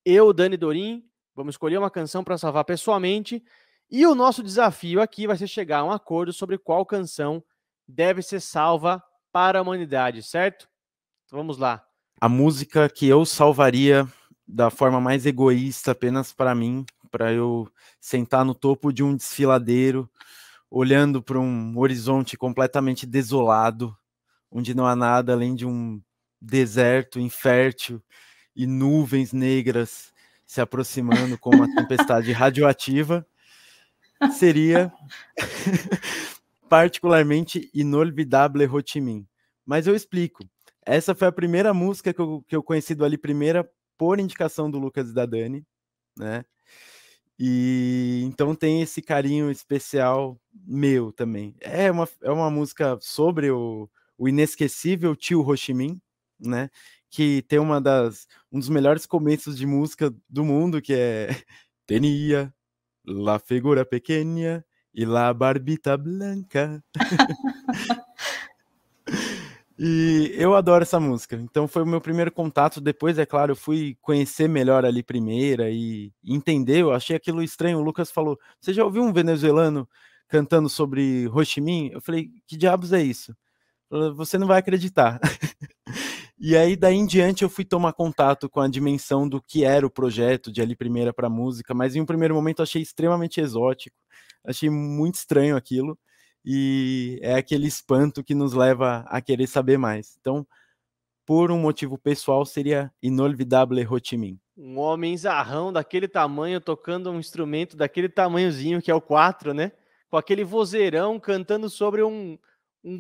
Eu, Dani Dorim, vamos escolher uma canção para salvar pessoalmente, e o nosso desafio aqui vai ser chegar a um acordo sobre qual canção deve ser salva para a humanidade, certo? Então vamos lá. A música que eu salvaria da forma mais egoísta, apenas para mim, para eu sentar no topo de um desfiladeiro, olhando para um horizonte completamente desolado, onde não há nada além de um deserto infértil e nuvens negras se aproximando com uma tempestade radioativa, seria particularmente Inolvidable Ho Chi Minh. Mas eu explico. Essa foi a primeira música que eu conheci do Ali Primeira por indicação do Lucas e da Dani, né? E então tem esse carinho especial meu também. É uma música sobre o inesquecível tio Ho Chi Minh, né? Que tem um dos melhores começos de música do mundo, que é Tenia la figura pequena e la barbita blanca. E eu adoro essa música. Então foi o meu primeiro contato. Depois, é claro, eu fui conhecer melhor Ali Primeira e entender. Eu achei aquilo estranho. O Lucas falou: você já ouviu um venezuelano cantando sobre Ho Chi Minh? Eu falei: que diabos é isso? Você não vai acreditar. E aí, daí em diante, eu fui tomar contato com a dimensão do que era o projeto de Ali Primeira para música, mas em um primeiro momento eu achei extremamente exótico, achei muito estranho aquilo, e é aquele espanto que nos leva a querer saber mais. Então, por um motivo pessoal, seria Inolvidable Ho Chi Minh. Um homem zarrão daquele tamanho, tocando um instrumento daquele tamanhozinho, que é o 4, né? Com aquele vozeirão, cantando sobre um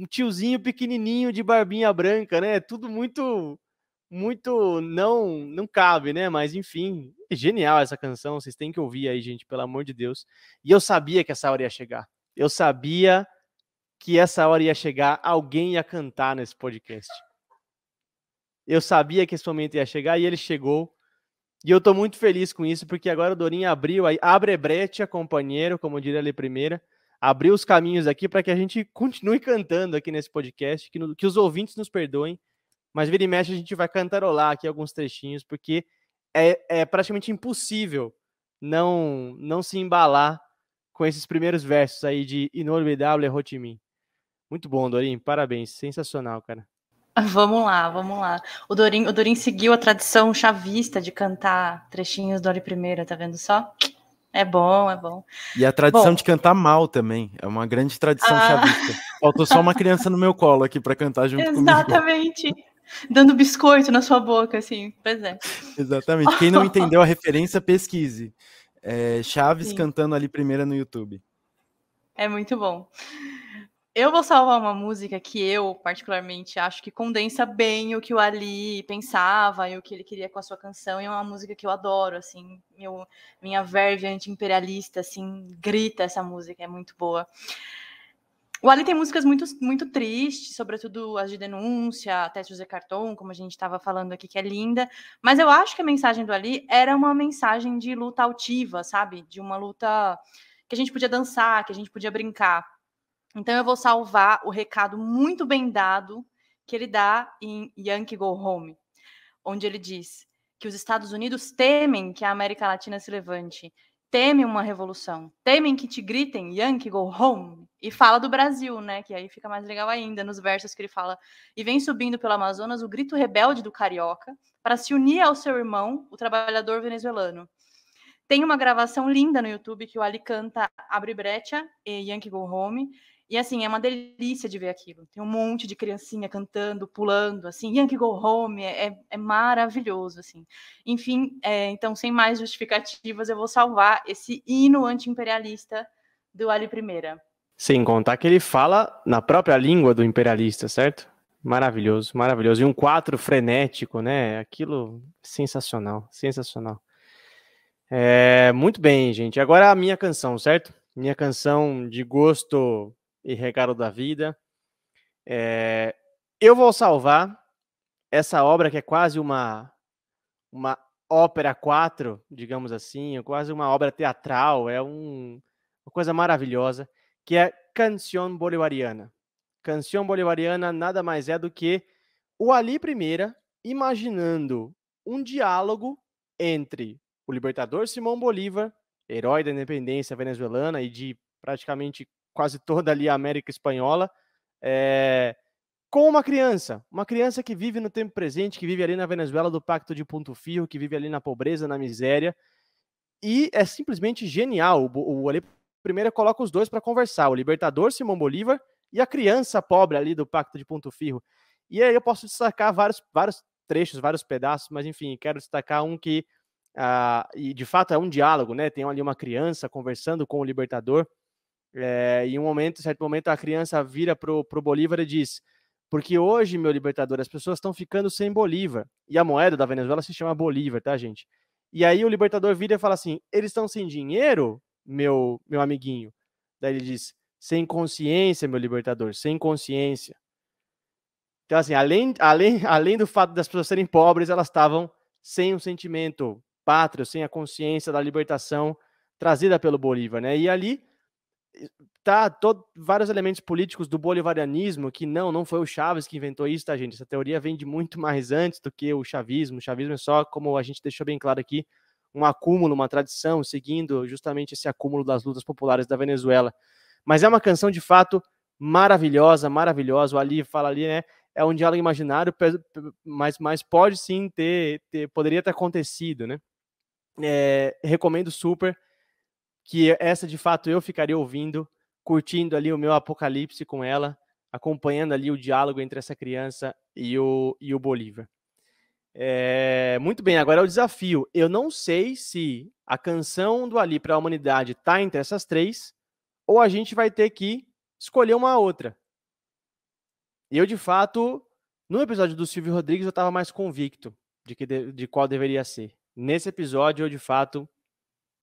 tiozinho pequenininho de barbinha branca, né? Tudo muito não cabe, né? Mas enfim, é genial essa canção, vocês têm que ouvir aí, gente, pelo amor de Deus. E eu sabia que essa hora ia chegar. Eu sabia que essa hora ia chegar, alguém ia cantar nesse podcast. Eu sabia que esse momento ia chegar e ele chegou. E eu tô muito feliz com isso, porque agora o Dorin abriu aí, abre brecha, companheiro, como diria ali primeira, abriu os caminhos aqui para que a gente continue cantando aqui nesse podcast, que os ouvintes nos perdoem, mas vira e mexe a gente vai cantarolar aqui alguns trechinhos, porque é praticamente impossível não se embalar com esses primeiros versos aí de Inolvidable Ho Chi Minh. Muito bom, Dorin, parabéns, sensacional, cara. Vamos lá, vamos lá. O Dorin seguiu a tradição chavista de cantar trechinhos do Ali Primeira, tá vendo só? É bom, é bom. E a tradição de cantar mal também, é uma grande tradição chavista. Faltou só uma criança no meu colo aqui para cantar junto comigo. Exatamente. Dando biscoito na sua boca, assim, pois é. Exatamente. Quem não entendeu a referência, pesquise. Chaves Sim. cantando Ali Primeira no YouTube. É muito bom. Eu vou salvar uma música que eu, particularmente, acho que condensa bem o que o Ali pensava e o que ele queria com a sua canção, e é uma música que eu adoro, assim, minha verve anti-imperialista, assim, grita essa música, é muito boa. O Ali tem músicas muito, muito tristes, sobretudo as de denúncia, até José Carton, como a gente estava falando aqui, que é linda, mas eu acho que a mensagem do Ali era uma mensagem de luta altiva, sabe? De uma luta que a gente podia dançar, que a gente podia brincar. Então eu vou salvar o recado muito bem dado que ele dá em Yankee Go Home, onde ele diz que os Estados Unidos temem que a América Latina se levante, temem uma revolução, temem que te gritem Yankee Go Home, e fala do Brasil, né, que aí fica mais legal ainda nos versos que ele fala: e vem subindo pelo Amazonas o grito rebelde do carioca para se unir ao seu irmão, o trabalhador venezuelano. Tem uma gravação linda no YouTube que o Ali canta Abre Brecha e Yankee Go Home. E, assim, é uma delícia de ver aquilo. Tem um monte de criancinha cantando, pulando, assim, Yankee Go Home, é maravilhoso, assim. Enfim, então, sem mais justificativas, eu vou salvar esse hino anti-imperialista do Ali Primeira. Sem contar que ele fala na própria língua do imperialista, certo? Maravilhoso, maravilhoso. E um 4 frenético, né? Aquilo sensacional, sensacional. Muito bem, gente. Agora a minha canção, certo? Minha canção de gosto e regalo da vida. Eu vou salvar essa obra que é quase uma ópera 4, digamos assim, quase uma obra teatral, uma coisa maravilhosa, que é Canción Bolivariana. Canción Bolivariana nada mais é do que o Ali Primeira imaginando um diálogo entre o libertador Simão Bolívar, herói da independência venezuelana e de praticamente quase toda ali a América Espanhola, com uma criança que vive no tempo presente, que vive ali na Venezuela do Pacto de Punto Fijo, que vive ali na pobreza, na miséria, e é simplesmente genial. O Ali primeiro coloca os dois para conversar, o libertador Simão Bolívar e a criança pobre ali do Pacto de Punto Fijo. E aí eu posso destacar vários trechos, vários pedaços, mas enfim, quero destacar um que, e de fato é um diálogo, né? Tem ali uma criança conversando com o libertador, e em certo momento a criança vira pro Bolívar e diz: porque hoje, meu libertador, as pessoas estão ficando sem Bolívar, e a moeda da Venezuela se chama Bolívar, tá, gente? E aí o libertador vira e fala assim: eles estão sem dinheiro, meu amiguinho? Daí ele diz: sem consciência, meu libertador, sem consciência. Então, assim, além do fato das pessoas serem pobres, elas estavam sem um sentimento pátrio, sem a consciência da libertação trazida pelo Bolívar, né? E ali tá vários elementos políticos do bolivarianismo, que não foi o Chávez que inventou isso, tá, gente? Essa teoria vem de muito mais antes do que o chavismo. O chavismo é só, como a gente deixou bem claro aqui, um acúmulo, uma tradição, seguindo justamente esse acúmulo das lutas populares da Venezuela. Mas é uma canção, de fato, maravilhosa. O Ali fala ali, né? É um diálogo imaginário, mas pode sim poderia ter acontecido, né? Recomendo super, que essa de fato eu ficaria ouvindo, curtindo ali o meu apocalipse com ela, acompanhando ali o diálogo entre essa criança e o Bolívar. Muito bem, agora é o desafio. Eu não sei se a canção do Ali para a Humanidade está entre essas três, ou a gente vai ter que escolher uma outra. Eu, de fato, no episódio do Silvio Rodrigues, eu estava mais convicto de qual deveria ser. Nesse episódio, eu, de fato,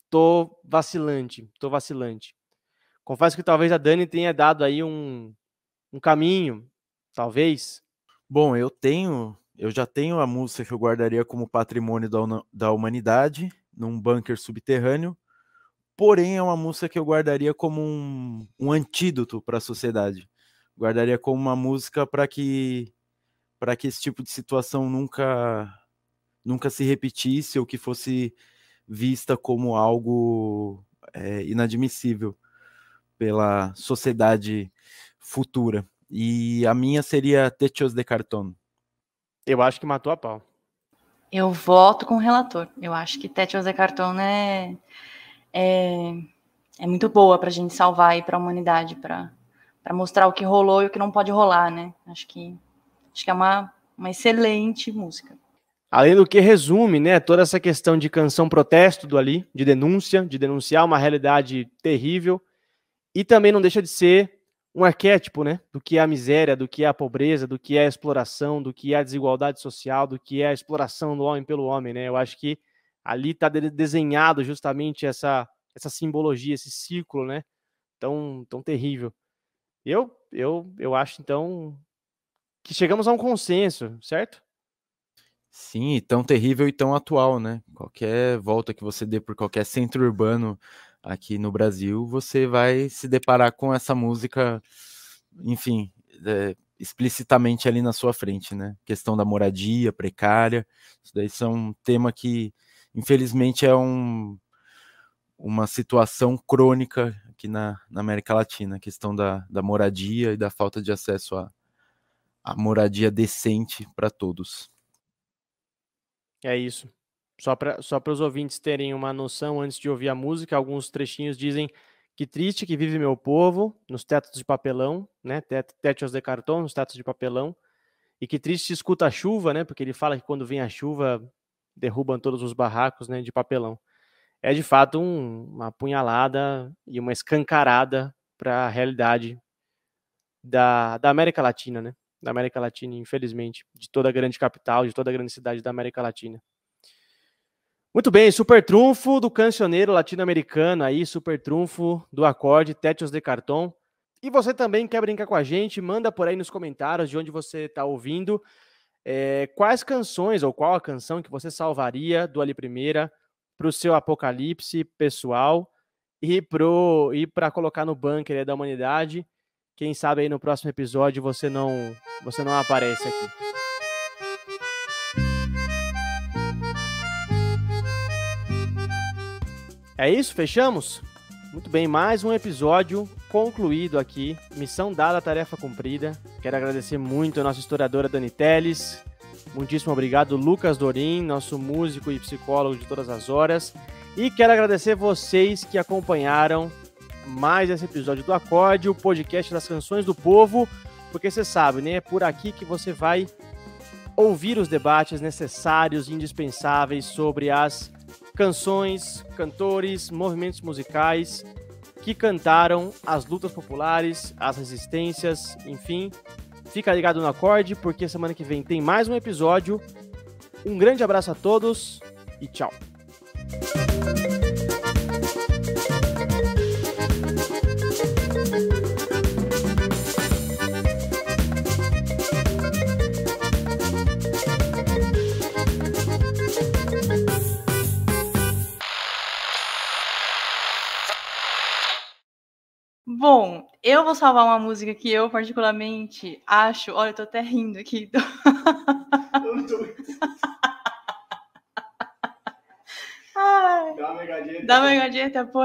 tô vacilante. Confesso que talvez a Dani tenha dado aí um caminho, talvez. Bom, eu já tenho a música que eu guardaria como patrimônio da humanidade, num bunker subterrâneo, porém é uma música que eu guardaria como um antídoto para a sociedade. Guardaria como uma música para que esse tipo de situação nunca se repetisse, ou que fosse vista como algo inadmissível pela sociedade futura. E a minha seria Techos de Cartón. Eu acho que matou a pau. Eu voto com o relator. Eu acho que Techos de Cartón é muito boa para a gente salvar aí para a humanidade, para mostrar o que rolou e o que não pode rolar, né? Acho que é uma excelente música. Além do que resume, né, toda essa questão de canção protesto do Ali, de denunciar uma realidade terrível, e também não deixa de ser um arquétipo, né, do que é a miséria, do que é a pobreza, do que é a exploração, do que é a desigualdade social, do que é a exploração do homem pelo homem, né? Eu acho que ali está desenhado justamente essa simbologia, esse círculo, né, tão terrível. Eu acho, então, que chegamos a um consenso, certo? Sim, tão terrível e tão atual, né? Qualquer volta que você dê por qualquer centro urbano aqui no Brasil, você vai se deparar com essa música, enfim, explicitamente ali na sua frente, né? Questão da moradia precária, isso daí são um tema que, infelizmente, é uma situação crônica aqui na América Latina, a questão da moradia e da falta de acesso a moradia decente para todos. É isso. Só para os ouvintes terem uma noção, antes de ouvir a música, alguns trechinhos dizem: que triste que vive meu povo nos tetos de papelão, né? Techos de cartão, nos tetos de papelão. E que triste escuta a chuva, né? Porque ele fala que quando vem a chuva, derrubam todos os barracos, né, de papelão. É de fato uma punhalada e uma escancarada para a realidade da América Latina, né? Da América Latina, infelizmente, de toda a grande capital, de toda a grande cidade da América Latina. Muito bem, super trunfo do cancioneiro latino-americano aí, super trunfo do acorde Techos de Cartón. E você também quer brincar com a gente, manda por aí nos comentários de onde você está ouvindo, quais canções ou qual a canção que você salvaria do Ali Primeira para o seu apocalipse pessoal e para colocar no bunker da humanidade. Quem sabe aí no próximo episódio você não aparece aqui. É isso? Fechamos? Muito bem, mais um episódio concluído aqui. Missão dada, tarefa cumprida. Quero agradecer muito a nossa historiadora Dani Teles. Muitíssimo obrigado, Lucas Dorim, nosso músico e psicólogo de todas as horas. E quero agradecer vocês que acompanharam mais esse episódio do Acorde, o podcast das canções do povo, porque você sabe, né? É por aqui que você vai ouvir os debates necessários e indispensáveis sobre as canções, cantores, movimentos musicais que cantaram as lutas populares, as resistências, enfim. Fica ligado no Acorde, porque semana que vem tem mais um episódio. Um grande abraço a todos e tchau. Bom, eu vou salvar uma música que eu particularmente acho... Olha, eu tô até rindo aqui. Ai, dá uma pegadinha, pô.